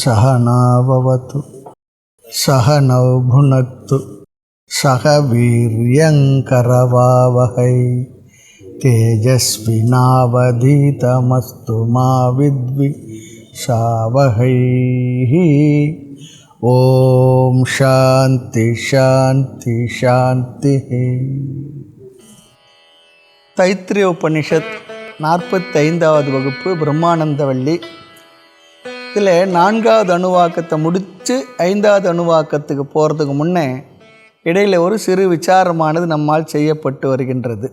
सहनाववतु सहनौ भुनक्तु सह वीर्यङ्करवावहै तेजस्विनावधीतमस्तु मा विद्विषावहै। ஓம் சாந்தி சாந்தி சாந்தி. தைத்திரிய உபனிஷத் 45வது வகுப்பு பிரம்மானந்தவள்ளி. இதில் 4வது அணுவாக்கத்தை முடித்து 5வது அணுவாக்கத்துக்கு போகிறதுக்கு முன்னே இடையில் ஒரு சிறு விசாரமானது நம்மால் செய்யப்பட்டு வருகின்றது.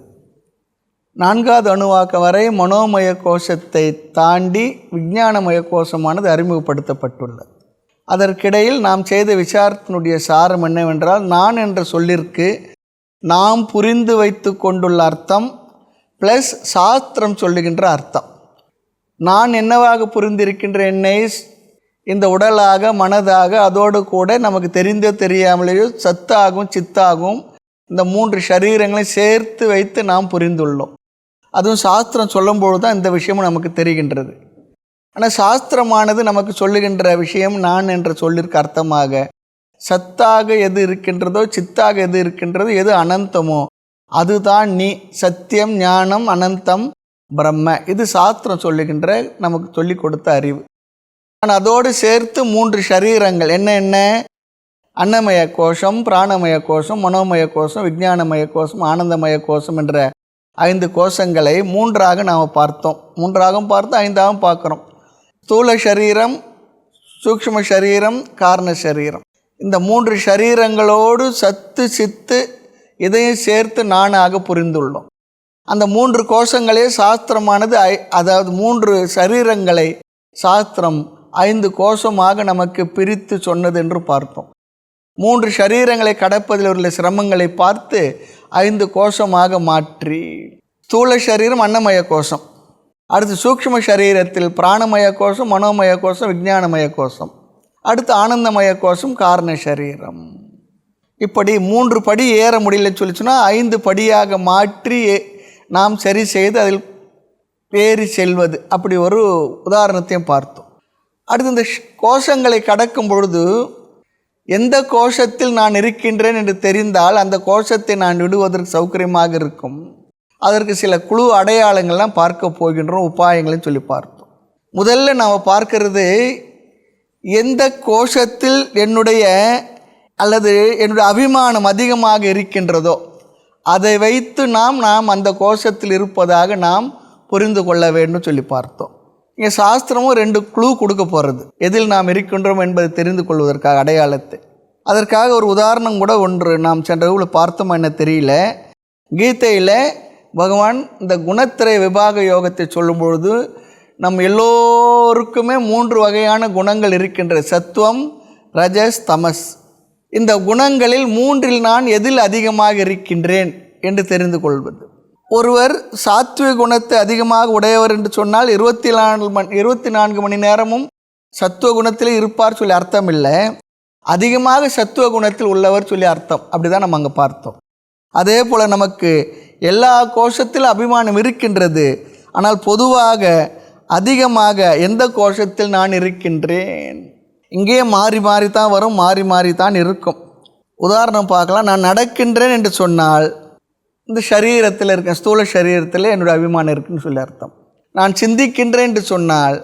4வது அணுவாக்கம் வரை மனோமய கோஷத்தை தாண்டி விஞ்ஞானமய கோஷமானது அறிமுகப்படுத்தப்பட்டுள்ளது. அதற்கிடையில் நாம் செய்த விசாரத்தினுடைய சாரம் என்னவென்றால், நான் என்ற சொல்லிற்கு நாம் புரிந்து வைத்து கொண்டுள்ள அர்த்தம் ப்ளஸ் சாஸ்திரம் சொல்லுகின்ற அர்த்தம். நான் என்னவாக புரிந்திருக்கின்ற என்னை இந்த உடலாக மனதாக அதோடு கூட நமக்கு தெரிந்தோ தெரியாமலேயோ சத்தாகவும் சித்தாகவும் இந்த 3 சரீரங்களையும் சேர்த்து வைத்து நாம் புரிந்துள்ளோம். அதுவும் சாஸ்திரம் சொல்லும்போது தான் இந்த விஷயமும் நமக்கு தெரிகின்றது. ஆனால் சாஸ்திரமானது நமக்கு சொல்லுகின்ற விஷயம் நான் என்ற சொல்லிற்கு அர்த்தமாக சத்தாக எது இருக்கின்றதோ சித்தாக எது இருக்கின்றதோ எது அனந்தமோ அதுதான் நீ, சத்தியம் ஞானம் அனந்தம் பிரம்ம. இது சாஸ்திரம் சொல்லுகின்ற நமக்கு சொல்லி கொடுத்த அறிவு. ஆனால் அதோடு சேர்த்து 3 சரீரங்கள் என்ன அன்னமய கோஷம், பிராணமய கோஷம், மனோமய கோஷம், விஞ்ஞானமய கோஷம், ஆனந்தமய கோஷம் என்ற 5 கோஷங்களை 3ஆக நாம் பார்த்தோம். 3ஆகவும் பார்த்தோம், 5ஆகவும் பார்க்குறோம். ஸ்தூல சரீரம், சூக்ஷ்ம சரீரம், காரண சரீரம். இந்த 3 சரீரங்களோடு சத்து சித்து இதையும் சேர்த்து நானாக புரிந்துள்ளோம். அந்த 3 கோஷங்களே சாஸ்திரமானது அதாவது 3 சரீரங்களை சாஸ்திரம் 5 கோஷமாக நமக்கு பிரித்து சொன்னது என்று பார்த்தோம். 3 சரீரங்களை கடப்பதில் உள்ள சிரமங்களை பார்த்து 5 கோஷமாக மாற்றி, ஸ்தூல சரீரம் அன்னமய கோஷம், அடுத்து சூக்ஷ்ம சரீரத்தில் பிராணமய கோஷம், மனோமய கோஷம், விஞ்ஞானமய கோஷம், அடுத்து ஆனந்தமய கோஷம், காரண சரீரம். இப்படி 3 படி ஏற முடியல சொல்லிச்சுன்னா 5 படியாக மாற்றி நாம் சரி செய்து அதில் ஏறி செல்வது. அப்படி ஒரு உதாரணத்தையும் பார்த்தோம். அடுத்து இந்த கோஷங்களை கடக்கும் பொழுது எந்த கோஷத்தில் நான் இருக்கின்றேன் என்று தெரிந்தால் அந்த கோஷத்தை நான் விடுவதற்கு சௌகரியமாக இருக்கும். அதற்கு சில குழு அடையாளங்கள்லாம் பார்க்க போகின்றோம், உபாயங்களையும் சொல்லி பார்த்தோம். முதல்ல நாம் பார்க்கறது, எந்த கோஷத்தில் என்னுடைய அபிமானம் அதிகமாக இருக்கின்றதோ அதை வைத்து நாம் அந்த கோஷத்தில் இருப்பதாக நாம் புரிந்து கொள்ள வேண்டும் சொல்லி பார்த்தோம். இங்கே சாஸ்திரமும் 2 குழு கொடுக்க போகிறது, எதில் நாம் இருக்கின்றோம் என்பதை தெரிந்து கொள்வதற்காக அடையாளத்தை. அதற்காக ஒரு உதாரணம் கூட ஒன்று நாம் சென்ற வகுப்பில் பார்த்தோமா என்ன தெரியல. கீதையில் பகவான் இந்த குணத்திரை விபாக யோகத்தை சொல்லும் பொழுது நம் எல்லோருக்குமே 3 வகையான குணங்கள் இருக்கின்ற, சத்துவம், ரஜஸ், தமஸ். இந்த குணங்களில் 3இல் நான் எதில் அதிகமாக இருக்கின்றேன் என்று தெரிந்து கொள்வது. ஒருவர் சாத்விக குணத்தை அதிகமாக உடையவர் என்று சொன்னால் 24 மணி நேரமும் சத்துவ குணத்தில் இருப்பார் சொல்லி அர்த்தம் இல்லை, அதிகமாக சத்துவ குணத்தில் உள்ளவர் சொல்லி அர்த்தம். அப்படி தான் நம்ம அங்கே பார்த்தோம். அதே போல் நமக்கு எல்லா கோஷத்திலும் அபிமானம் இருக்கின்றது. ஆனால் பொதுவாக அதிகமாக எந்த கோஷத்தில் நான் இருக்கின்றேன், இங்கே மாறி மாறி தான் வரும், மாறி மாறி தான் இருக்கும். உதாரணம் பார்க்கலாம். நான் நடக்கின்றேன் என்று சொன்னால் இந்த சரீரத்தில் இருக்கேன், ஸ்தூல சரீரத்தில் என்னுடைய அபிமானம் இருக்குன்னு சொல்லி அர்த்தம். நான் சிந்திக்கின்றேன் என்று சொன்னால்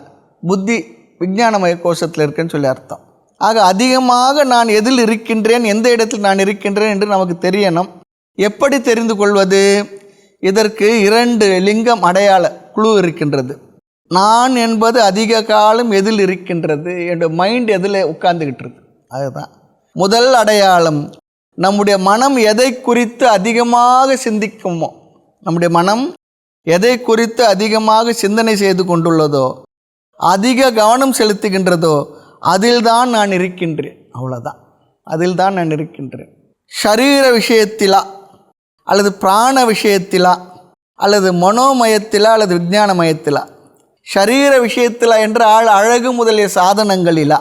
புத்தி விஞ்ஞானமய கோஷத்தில் இருக்கேன்னு சொல்லி அர்த்தம். ஆக அதிகமாக நான் எதில் இருக்கின்றேன், எந்த இடத்தில் நான் இருக்கின்றேன் என்று நமக்கு தெரியணும். எப்படி தெரிந்து கொள்வது? இதற்கு 2 லிங்கம் அடையாள குழு இருக்கின்றது. நான் என்பது அதிக காலம் எதில் இருக்கின்றது, என்னுடைய மைண்ட் எதில் உட்கார்ந்துக்கிட்டு இருக்கு, அதுதான் முதல் அடையாளம். நம்முடைய மனம் எதை குறித்து அதிகமாக சிந்திக்குமோ, நம்முடைய மனம் எதை குறித்து அதிகமாக சிந்தனை செய்து கொண்டுள்ளதோ, அதிக கவனம் செலுத்துகின்றதோ அதில் தான் நான் இருக்கின்றேன். அவ்வளோதான், அதில் தான் நான் இருக்கின்றேன். ஷரீர விஷயத்திலா அல்லது பிராண விஷயத்திலா அல்லது மனோமயத்திலா அல்லது விஞ்ஞானமயத்திலா. ஷரீர விஷயத்திலா என்றால் அழகு முதலிய சாதனங்களிலா,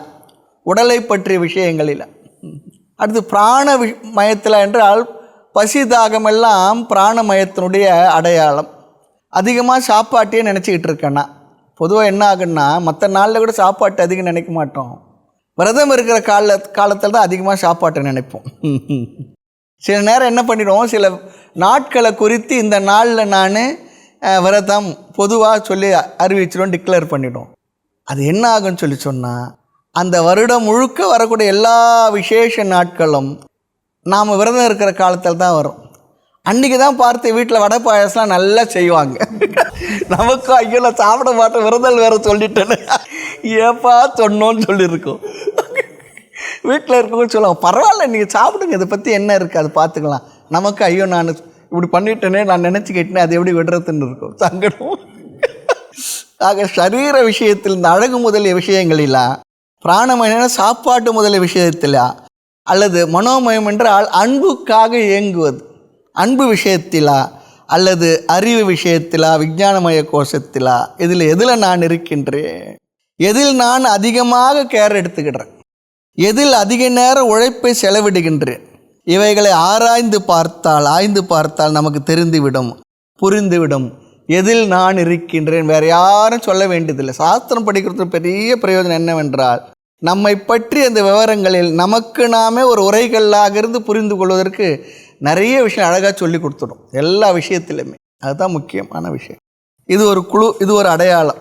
உடலை பற்றிய விஷயங்களிலா. அடுத்து பிராண மயத்திலா என்றால் பசி தாகமெல்லாம் பிராணமயத்தினுடைய அடையாளம். அதிகமாக சாப்பாட்டையே நினச்சிக்கிட்டு இருக்கேன்னா பொதுவாக என்ன ஆகுன்னா, மற்ற நாளில் கூட சாப்பாட்டு அதிகம் நினைக்க மாட்டோம், விரதம் இருக்கிற காலத்தில் தான் அதிகமாக சாப்பாட்டை நினைப்போம். சில நேரம் என்ன பண்ணிடுவோம், சில நாட்களை குறித்து இந்த நாளில் நான் விரதம் பொதுவாக சொல்லி அறிவிச்சிடுவோம், டிக்ளேர் பண்ணிவிடுவோம். அது என்ன ஆகுன்னு சொல்லி சொன்னால், அந்த வருடம் முழுக்க வரக்கூடிய எல்லா விசேஷ நாட்களும் நாம் விரதம் இருக்கிற காலத்தில் தான் வரும். அன்றைக்கி தான் பார்த்து வீட்டில் வடை பாயாசம்லாம் நல்லா செய்வாங்க. நமக்கு ஐயோ நான் சாப்பிட மாட்டேன் விரதல் வேறு சொல்லிட்டேன்னு ஏப்பா சொன்னோன்னு சொல்லியிருக்கோம். வீட்டில் இருக்கவங்க சொல்லுவாங்க, பரவாயில்ல நீங்கள் சாப்பிடுங்க, இதை பற்றி என்ன இருக்குது அது பார்த்துக்கலாம். நமக்கு ஐயோ நான் இப்படி பண்ணிட்டேனே, நான் நினச்சிக்கிட்டேனே, அது எப்படி விடுறதுன்னு இருக்கும், சங்கடம். ஆக சரீர விஷயத்தில் இந்த அழகு முதலிய விஷயங்களெல்லாம், பிராணமயன சாப்பாட்டு முதலிய விஷயத்தில், அல்லது மனோமயம் என்றால் அன்புக்காக இயங்குவது, அன்பு விஷயத்திலா அல்லது அறிவு விஷயத்திலா விஞ்ஞானமய கோஷத்திலா, எதில் நான் இருக்கின்றேன், எதில் நான் அதிகமாக கேர் எடுத்துக்கிடுறேன், எதில் அதிக நேரம் உழைப்பை செலவிடுகின்றேன், இவைகளை ஆய்ந்து பார்த்தால் நமக்கு தெரிந்துவிடும், புரிந்துவிடும் எதில் நான் இருக்கின்றேன். வேறு யாரும் சொல்ல வேண்டியதில்லை. சாஸ்திரம் படிக்கிறது பெரிய பிரயோஜனம் என்னவென்றால், நம்மை பற்றி அந்த விவரங்களில் நமக்கு நாமே ஒரு உரைகளாக இருந்து புரிந்து கொள்வதற்கு நிறைய விஷயம் அழகாக சொல்லி கொடுத்துடும், எல்லா விஷயத்திலுமே. அதுதான் முக்கியமான விஷயம். இது ஒரு குழு, இது ஒரு அடையாளம்.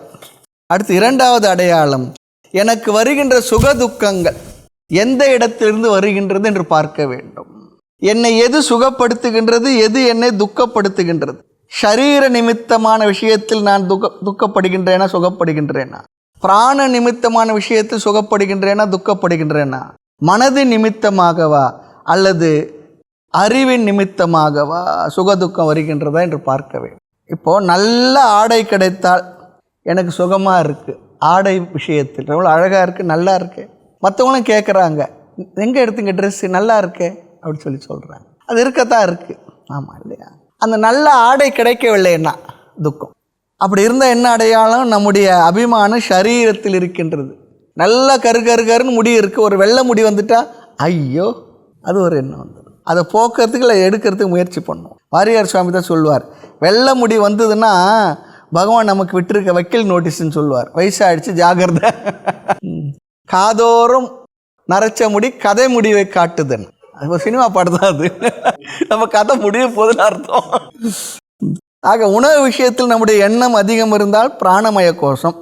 அடுத்து இரண்டாவது அடையாளம், எனக்கு வருகின்ற சுக துக்கங்கள் எந்த இடத்திலிருந்து வருகின்றது என்று பார்க்க வேண்டும். என்னை எது சுகப்படுத்துகின்றது, எது என்னை துக்கப்படுத்துகின்றது. ஷரீர நிமித்தமான விஷயத்தில் நான் துக்கப்படுகின்றேனா சுகப்படுகின்றேனா, பிராண நிமித்தமான விஷயத்தில் சுகப்படுகின்றேனா துக்கப்படுகின்றேனா, மனது நிமித்தமாகவா அல்லது அறிவின் நிமித்தமாகவா சுகதுக்கம் வருகின்றதா என்று பார்க்க வேண்டும். இப்போது நல்ல ஆடை கிடைத்தால் எனக்கு சுகமாக இருக்குது, ஆடை விஷயத்தில் எவ்வளோ அழகாக இருக்குது, நல்லா இருக்கு, மற்றவங்களும் கேட்குறாங்க எங்கே எடுத்துங்க ட்ரெஸ்ஸு நல்லா இருக்கே அப்படி சொல்கிறாங்க. அது இருக்கத்தான் இருக்குது, ஆமாம் இல்லையா. அந்த நல்ல ஆடை கிடைக்கவில்லைன்னா துக்கம். அப்படி இருந்தால் என்ன அடையாளம், நம்முடைய அபிமானம் சரீரத்தில் இருக்கின்றது. நல்லா கருன்னு முடி இருக்குது, ஒரு வெள்ளை முடி வந்துட்டால் ஐயோ அது ஒரு எண்ணம் வந்துடும். அதை போக்குறதுக்கு இல்லை எடுக்கிறதுக்கு முயற்சி பண்ணும். வாரியார் சுவாமி தான் சொல்லுவார், வெள்ளை முடி வந்ததுன்னா பகவான் நமக்கு விட்டுருக்க வக்கீல் நோட்டீஸ்ன்னு சொல்லுவார், வயசாகிடுச்சு ஜாகிரதை. காதோறும் நரைச்ச முடி கதை முடிவை காட்டுதுன்னு, அது ஒரு சினிமா பாட்டு தான் அது. நம்ம கதை முடிய போதுன்னு அர்த்தம். ஆக உணவு விஷயத்தில் நம்முடைய எண்ணம் அதிகம் இருந்தால் பிராணமய கோஷம்.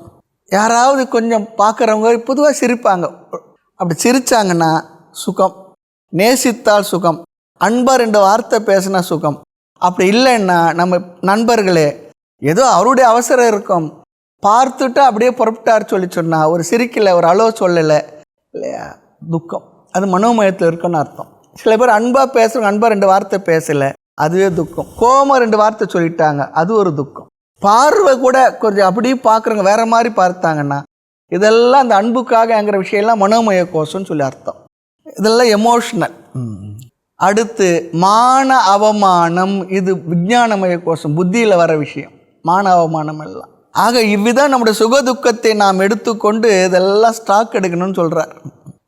யாராவது கொஞ்சம் பார்க்குறவங்க பொதுவாக சிரிப்பாங்க, அப்படி சிரித்தாங்கன்னா சுகம், நேசித்தால் சுகம், அன்பாக 2 வார்த்தை பேசினா சுகம். அப்படி இல்லைன்னா நம்ம நண்பர்களே ஏதோ அவருடைய அவசரம் இருக்கும், பார்த்துட்டு அப்படியே புறப்பட்டார் சொன்னால் ஒரு சிரிக்கலை, ஒரு அளவு சொல்லலை இல்லையா, துக்கம். அது மனோமயத்தில் இருக்குன்னு அர்த்தம். சில பேர் அன்பாக பேசுகிறவங்க அன்பாக 2 வார்த்தை பேசலை, அதுவே துக்கம். கோபம் 2 வார்த்தை சொல்லிட்டாங்க, அது ஒரு துக்கம். பார்வை கூட கொஞ்சம் அப்படியே பார்க்குறவங்க வேறு மாதிரி பார்த்தாங்கன்னா இதெல்லாம் அந்த அன்புக்காகங்கிற விஷயம்லாம் மனோமய கோஷம்னு சொல்லி அர்த்தம். இதெல்லாம் எமோஷ்னல். அடுத்து மான அவமானம், இது விஞ்ஞானமய கோஷம், புத்தியில் வர விஷயம், மான அவமானம் எல்லாம். ஆக இவ்விதம் நம்முடைய சுகதுக்கத்தை நாம் எடுத்துக்கொண்டு இதெல்லாம் ஸ்டாக் எடுக்கணும்னு சொல்கிறார்.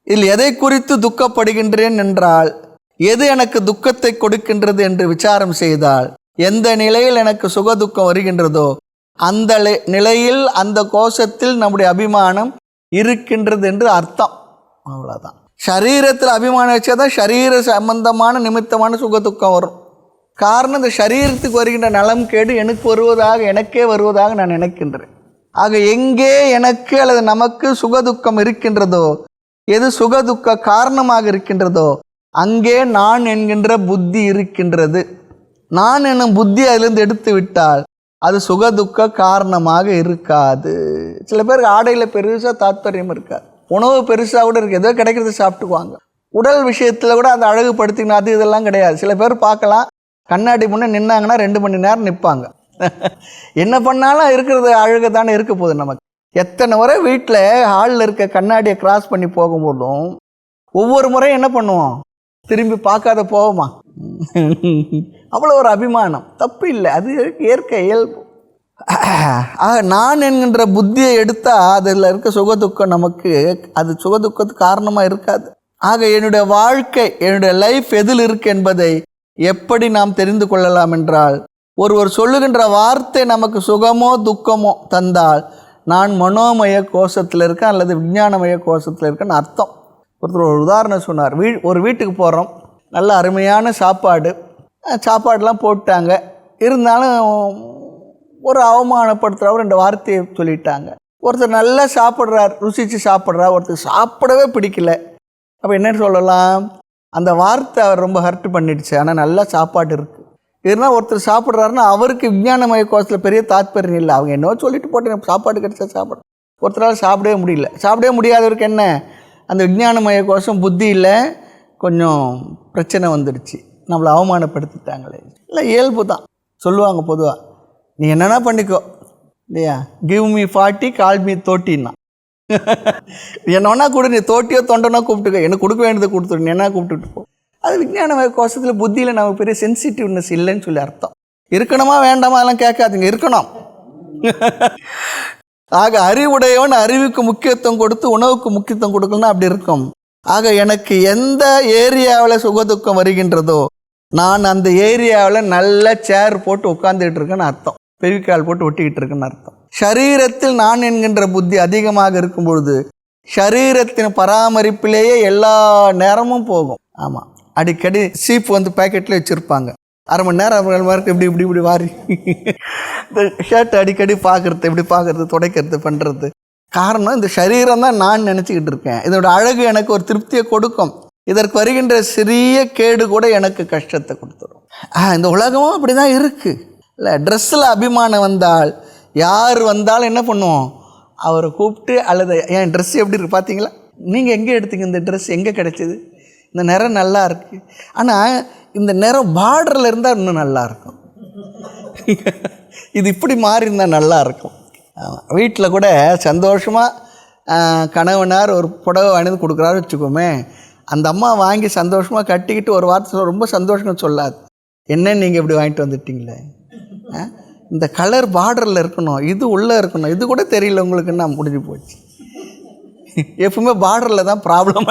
இதில் எதை குறித்து துக்கப்படுகின்றேன் என்றால், எது எனக்கு துக்கத்தை கொடுக்கின்றது என்று விசாரம் செய்தால், எந்த நிலையில் எனக்கு சுகதுக்கம் வருகின்றதோ அந்த நிலையில் அந்த கோஷத்தில் நம்முடைய அபிமானம் இருக்கின்றது என்று அர்த்தம். அவ்வளோதான். சரீரத்தில் அபிமானம் வச்சா தான் சரீர சம்பந்தமான நிமித்தமான சுகதுக்கம் வரும். காரணம், இந்த சரீரத்துக்கு வருகின்ற நலம் கேடு எனக்கே வருவதாக நான் நினைக்கின்றேன். ஆக எங்கே எனக்கு அல்லது நமக்கு சுகதுக்கம் இருக்கின்றதோ, எது சுகதுக்க காரணமாக இருக்கின்றதோ அங்கே நான் என்கின்ற புத்தி இருக்கின்றது. நான் என்னும் புத்தி அதிலிருந்து எடுத்து விட்டால் அது சுகதுக்க காரணமாக இருக்காது. சில பேருக்கு ஆடையில் பெருசாக தாத்பரியம் இருக்காது, உணவு பெருசாக கூட இருக்குது, ஏதோ கிடைக்கிறது சாப்பிட்டுக்குவாங்க. உடல் விஷயத்தில் கூட அந்த அழகுபடுத்திக்கணும் அது இதெல்லாம் கிடையாது. சில பேர் பார்க்கலாம், கண்ணாடி முன்னே நின்னாங்கன்னா 2 மணி நேரம் நிற்பாங்க. என்ன பண்ணாலும் இருக்கிறது அழகு தானே இருக்க போகுது நமக்கு. எத்தனை முறை வீட்டில் ஹாலில் இருக்க கண்ணாடியை கிராஸ் பண்ணி போகும்போதும் ஒவ்வொரு முறையும் என்ன பண்ணுவோம், திரும்பி பார்க்காத போவோமா? அவ்வளோ ஒரு அபிமானம், தப்பு இல்லை, அது இயற்கை இயல்பு. நான் என்கின்ற புத்தியை எடுத்தால் அதில் இருக்க சுகதுக்கம் நமக்கு அது சுகதுக்கத்துக்கு காரணமாக இருக்காது. ஆக என்னுடைய வாழ்க்கை, என்னுடைய லைஃப் எதில் இருக்கு என்பதை எப்படி நாம் தெரிந்து கொள்ளலாம் என்றால், ஒருவர் சொல்லுகின்ற வார்த்தை நமக்கு சுகமோ துக்கமோ தந்தால் நான் மனோமய கோஷத்தில் இருக்கேன் அல்லது விஞ்ஞானமய கோஷத்தில் இருக்கேன்னு அர்த்தம். ஒருத்தர் ஒரு உதாரணம் சொன்னார். ஒரு வீட்டுக்கு போகிறோம், நல்ல அருமையான சாப்பாடுலாம் போட்டாங்க. இருந்தாலும் ஒரு அவமானப்படுத்துகிறவர் 2 வார்த்தையை சொல்லிட்டாங்க. ஒருத்தர் நல்லா சாப்பிட்றார், ருசித்து சாப்பிட்றார், ஒருத்தர் சாப்பிடவே பிடிக்கல. அப்போ என்னன்னு சொல்லலாம்? அந்த வார்த்தை அவர் ரொம்ப ஹர்ட் பண்ணிடுச்சு. ஆனால் நல்லா சாப்பாடு இருக்குது. இருந்தால் ஒருத்தர் சாப்பிட்றாருன்னா அவருக்கு விஞ்ஞானமய கோஷத்தில் பெரிய தாத்பரியம் இல்லை. அவங்க என்னவோ சொல்லிட்டு போட்டு சாப்பாடு கிடைச்சா சாப்பிட்றேன். ஒருத்தரால் சாப்பிடவே முடியல. சாப்பிடவே முடியாதவருக்கு என்ன, அந்த விஞ்ஞானமய கோஷம் புத்தியில் கொஞ்சம் பிரச்சனை வந்துடுச்சு, நம்மளை அவமானப்படுத்திட்டாங்களே. இல்லை, இயல்பு தான் சொல்லுவாங்க பொதுவாக. நீ என்னென்னா பண்ணிக்கோ இல்லையா, கிவ் மீ 40 கால் மீ 30ன்னா. என்ன வேணா கொடு, நீ தோட்டியோ தொண்டனோ கூப்பிட்டுக்கோ, எனக்கு கொடுக்க வேண்டியதை கொடுத்துரு, நீ என்ன கூப்பிட்டுட்டு போ. அது விஞ்ஞானமய கோஷத்தில் புத்தியில் நமக்கு பெரிய சென்சிட்டிவ்னஸ் இல்லைன்னு சொல்லி அர்த்தம். இருக்கணுமா வேண்டாமா அதெல்லாம் கேட்காதுங்க, இருக்கணும். ஆக அறிவுடையவன் அறிவுக்கு முக்கியத்துவம் கொடுத்து உணவுக்கு முக்கியத்துவம் கொடுக்கணும்னா அப்படி இருக்கும். ஆக எனக்கு எந்த ஏரியாவில் சுகதுக்கம் வருகின்றதோ நான் அந்த ஏரியாவில் நல்ல சேர் போட்டு உட்காந்துக்கிட்டு இருக்கேன்னு அர்த்தம், பெருவிக்கால் போட்டு ஒட்டிக்கிட்டு இருக்குன்னு அர்த்தம். ஷரீரத்தில் நான் என்கின்ற புத்தி அதிகமாக இருக்கும் பொழுது ஷரீரத்தின் பராமரிப்பிலேயே எல்லா நேரமும் போகும். ஆமாம், அடிக்கடி சீப்பு வந்து பேக்கெட்டில் வச்சுருப்பாங்க. அரை மணி நேரம் இப்படி இப்படி இப்படி வாரி இந்த ஷர்ட் அடிக்கடி பார்க்குறது, இப்படி பார்க்குறது, துடைக்கிறது, பண்ணுறது. காரணம் இந்த சரீரம் தான் நான் நினச்சிக்கிட்டு இருக்கேன். இதோட அழகு எனக்கு ஒரு திருப்தியை கொடுக்கும். இதற்கு வருகின்ற சிறிய கேடு கூட எனக்கு கஷ்டத்தை கொடுத்துடும். இந்த உலகமும் அப்படி தான் இருக்குது இல்லை. ட்ரெஸ்ஸில் அபிமானம் வந்தால் யார் வந்தாலும் என்ன பண்ணுவோம், அவரை கூப்பிட்டு அல்லது என் ட்ரெஸ் எப்படி இருக்கு பார்த்தீங்களா, நீங்கள் எங்கே எடுத்தீங்க, இந்த ட்ரெஸ் எங்கே கிடைச்சிது, இந்த நிறம் நல்லா இருக்குது. ஆனால் இந்த நிறம் பார்டரில் இருந்தால் இன்னும் நல்லாயிருக்கும், இது இப்படி மாறி இருந்தால் நல்லாயிருக்கும். வீட்டில் கூட சந்தோஷமாக கணவனார் ஒரு புடவை வாங்கி கொடுக்குறாரு வச்சுக்கோமே, அந்த அம்மா வாங்கி சந்தோஷமாக கட்டிக்கிட்டு ஒரு வார்த்தை ரொம்ப சந்தோஷம் சொல்லாது, என்ன நீங்கள் இப்படி வாங்கிட்டு வந்துட்டீங்களே, இந்த கலர் பார்டரில் இருக்கணும், இது உள்ளே இருக்கணும், இது கூட தெரியல உங்களுக்குன்னா முடிஞ்சு போச்சு. எப்பவுமே பார்டரில் தான் ப்ராப்ளம்.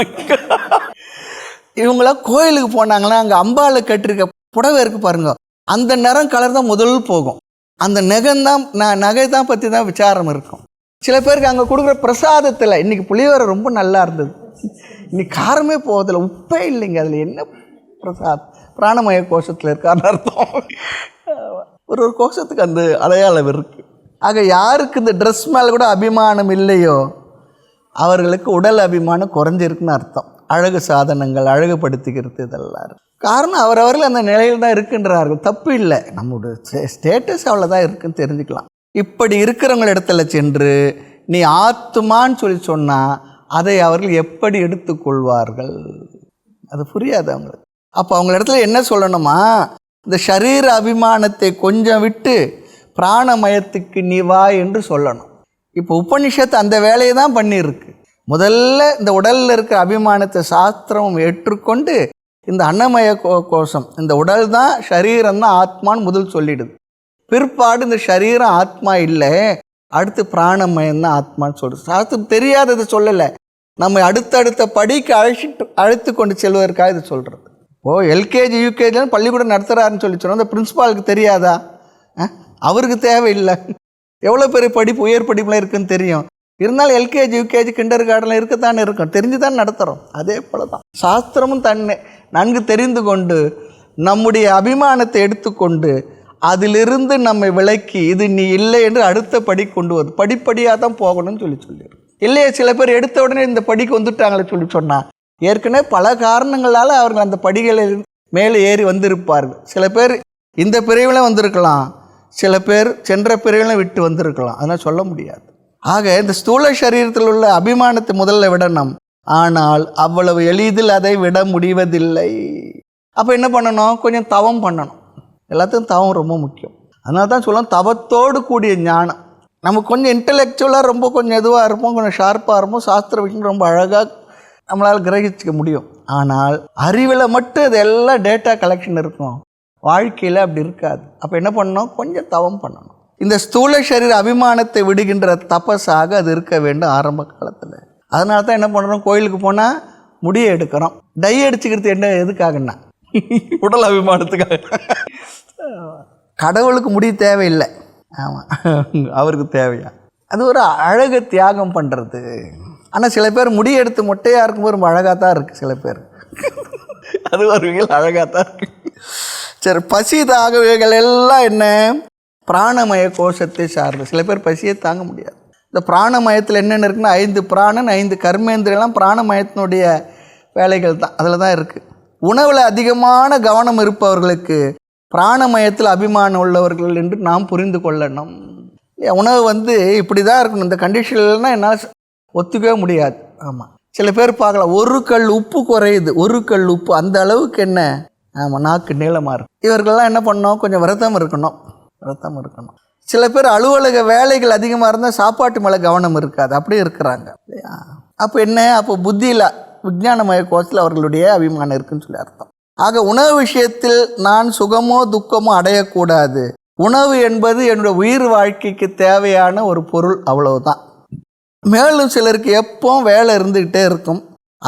இவங்களாம் கோயிலுக்கு போனாங்கன்னா அங்கே அம்பாவில் கட்டிருக்க புடவை இருக்குது பாருங்க, அந்த நிறம் கலர் தான் முதல் போகும். அந்த நகை தான் பற்றி தான் விசாரம் இருக்கும். சில பேருக்கு அங்கே கொடுக்குற பிரசாதத்தில் இன்றைக்கி புளியோரை ரொம்ப நல்லா இருந்தது, இன்னைக்கு காரமே போவதில்லை, உப்பே இல்லைங்க, அதில் என்ன பிரசாத், பிராணமய கோஷத்தில் இருக்கான்னு அர்த்தம். ஒரு கோஷத்துக்கு அந்த அடையாளம் இருக்குது. ஆக யாருக்கு இந்த ட்ரெஸ் மேலே கூட அபிமானம் இல்லையோ அவர்களுக்கு உடல் அபிமானம் குறைஞ்சிருக்குன்னு அர்த்தம். அழகு சாதனங்கள், அழகுபடுத்திக்கிறது, இதெல்லாம் காரணம் அவரவர்கள் அந்த நிலையில் தான் இருக்கின்றார்கள். தப்பு இல்லை, நம்மளுடைய ஸ்டேட்டஸ் அவ்வளோதான் இருக்குன்னு தெரிஞ்சுக்கலாம். இப்படி இருக்கிறவங்க இடத்துல சென்று நீ ஆத்துமான்னு சொல்லி சொன்னால் அதை அவர்கள் எப்படி எடுத்துக்கொள்வார்கள், அது புரியாது அவங்களுக்கு. அப்போ அவங்க இடத்துல என்ன சொல்லணுமா, இந்த சரீர அபிமானத்தை கொஞ்சம் விட்டு பிராணமயத்துக்கு நீ வா என்று சொல்லணும். இப்போ உபனிஷத்து அந்த வேலையை தான் பண்ணியிருக்கு. முதல்ல இந்த உடலில் இருக்கிற அபிமானத்தை சாஸ்திரம் ஏற்றுக்கொண்டு இந்த அன்னமய கோஷம், இந்த உடல் தான் சரீரம் தான் ஆத்மான்னு முதல் சொல்லிடுது. பிற்பாடு இந்த சரீரம் ஆத்மா இல்லை, அடுத்து பிராணமயம் தான் ஆத்மான்னு சொல்லுது. சாஸ்திரம் தெரியாததை சொல்லலை, நம்ம அடுத்தடுத்த படிக்கு அழைத்து கொண்டு செல்வதற்காக இது சொல்கிறது. எல்கேஜி யூகேஜின்னு பள்ளிக்கூடம் நடத்துகிறாருன்னு சொல்லி சொன்னால் அந்த பிரின்ஸிபாலுக்கு தெரியாதா? அவருக்கு தேவையில்லை, எவ்வளோ பெரிய படிப்பு, உயர் படிப்புலாம் இருக்குதுன்னு தெரியும். இருந்தாலும் எல்கேஜி யூகேஜி கிண்டர் கார்டனில் இருக்கத்தானே இருக்கும், தெரிஞ்சு தான் நடத்துகிறோம். அதே போல தான் சாஸ்திரமும் நன்கு தெரிந்து கொண்டு நம்முடைய அபிமானத்தை எடுத்துக்கொண்டு அதிலிருந்து நம்மை விலக்கி இது நீ இல்லை என்று அடுத்த படி கொண்டு வருது. படிப்படியாக தான் போகணும்னு சொல்லிடுறோம். இல்லையே சில பேர் எடுத்த உடனே இந்த படிக்கு வந்துட்டாங்களே சொல்லி சொன்னால் ஏற்கனவே பல காரணங்களால் அவர்கள் அந்த படிகளில் மேலே ஏறி வந்திருப்பார்கள். சில பேர் இந்த பிரிவில் வந்திருக்கலாம், சில பேர் சென்ற பிரிவில் விட்டு வந்திருக்கலாம், அதனால் சொல்ல முடியாது. ஆக இந்த ஸ்தூல சரீரத்தில் உள்ள அபிமானத்தை முதல்ல விடணும், ஆனால் அவ்வளவு எளிதில் அதை விட முடிவதில்லை. அப்போ என்ன பண்ணணும், கொஞ்சம் தவம் பண்ணணும். எல்லாத்துக்கும் தவம் ரொம்ப முக்கியம். அதனால தான் சொல்லலாம் தவத்தோடு கூடிய ஞானம். நம்ம கொஞ்சம் இன்டலெக்சுவலாக ரொம்ப கொஞ்சம் இதுவாக இருப்போம், கொஞ்சம் ஷார்ப்பாக இருப்போம், சாஸ்திர விஷயம் ரொம்ப அழகாக நம்மளால் கிரகிச்சிக்க முடியும். ஆனால் அறிவில் மட்டும் இதெல்லாம் டேட்டா கலெக்ஷன் இருக்கும், வாழ்க்கையில் அப்படி இருக்காது. அப்போ என்ன பண்ணணும், கொஞ்சம் தவம் பண்ணணும். இந்த ஸ்தூல சரீர அபிமானத்தை விடுகின்ற தபஸாக அது இருக்க வேண்டும் ஆரம்ப காலத்தில். அதனால தான் என்ன பண்ணுறோம், கோயிலுக்கு போனால் முடியை எடுக்கிறோம். டை அடிச்சுக்கிறது என்ன எதுக்காகன்னா உடல் அபிமானத்துக்காக. கடவுளுக்கு முடி தேவையில்லை, ஆமாம் அவருக்கு தேவையா, அது ஒரு அழகு தியாகம் பண்ணுறது. ஆனால் சில பேர் முடி எடுத்து மொட்டையாக இருக்கும்போது ரொம்ப அழகாக தான் இருக்குது சில பேர். அது ஒரு வகையில் அழகாக தான் இருக்குது. சரி, பசி தாகவைகள் எல்லாம் என்ன? பிராணமய கோஷத்தை சார்ந்து. சில பேர் பசியை தாங்க முடியாது. இந்த பிராணமயத்தில் என்னென்ன இருக்குன்னா 5 பிராணன் 5 கர்மேந்திரியெல்லாம் பிராணமயத்தினுடைய வேலைகள் தான், அதில் தான் இருக்குது. உணவில் அதிகமான கவனம் இருப்பவர்களுக்கு பிராணமயத்தில் அபிமானம் உள்ளவர்கள் என்று நாம் புரிந்து கொள்ளணும். உணவு இப்படி தான் இருக்கணும், இந்த கண்டிஷன்லாம் என்னால் ஒத்துக்கவே முடியாது. ஆமாம், சில பேர் பார்க்கலாம், 1 கல் உப்பு குறையுது, 1 கல் உப்பு, அந்த அளவுக்கு என்ன, ஆமாம், நாக்கு நீளமாக இருக்கும். இவர்கள்லாம் என்ன பண்ணணும்? கொஞ்சம் விரதம் இருக்கணும். சில பேர் அலுவலக வேலைகள் அதிகமாக இருந்தால் சாப்பாட்டு மேலே கவனம் இருக்காது, அப்படியே இருக்கிறாங்க இல்லையா? அப்போ என்ன? அப்போ புத்தியில் விஞ்ஞானமய கோஷத்தில் அவர்களுடைய அபிமானம் இருக்குன்னு சொல்லி அர்த்தம். ஆக உணவு விஷயத்தில் நான் சுகமோ துக்கமோ அடையக்கூடாது. உணவு என்பது என்னுடைய உயிர் வாழ்க்கைக்கு தேவையான ஒரு பொருள், அவ்வளவுதான். மேலும் சிலருக்கு எப்போ வேலை இருந்துக்கிட்டே இருக்கும்.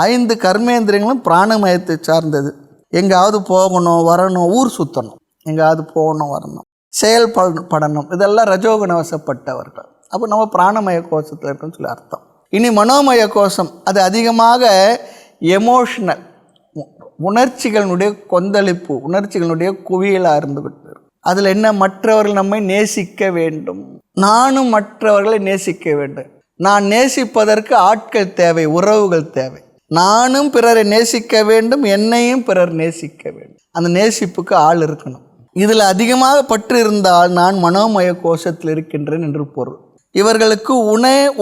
5 கர்மேந்திரியங்களும் பிராணமயத்தை சார்ந்தது. எங்காவது போகணும் வரணும், ஊர் சுற்றணும், எங்காவது போகணும் வரணும், செயல்படணும், இதெல்லாம் ரஜோகுணவசப்பட்டவர்கள். அப்போ நம்ம பிராணமய கோஷத்தில் இருக்குன்னு சொல்லி அர்த்தம். இனி மனோமய கோஷம், அது அதிகமாக எமோஷ்னல், உணர்ச்சிகளினுடைய கொந்தளிப்பு, உணர்ச்சிகளினுடைய குவியலாக இருந்துவிட்டு. அதில் என்ன? மற்றவர்கள் நம்மை நேசிக்க வேண்டும், நானும் மற்றவர்களை நேசிக்க வேண்டும். நான் நேசிப்பதற்கு ஆட்கள் தேவை, உறவுகள் தேவை. நானும் பிறரை நேசிக்க வேண்டும், என்னையும் பிறர் நேசிக்க வேண்டும். அந்த நேசிப்புக்கு ஆள் இருக்கணும். இதில் அதிகமாக பற்று இருந்தால் நான் மனோமய கோஷத்தில் இருக்கின்றேன் என்று பொருள். இவர்களுக்கு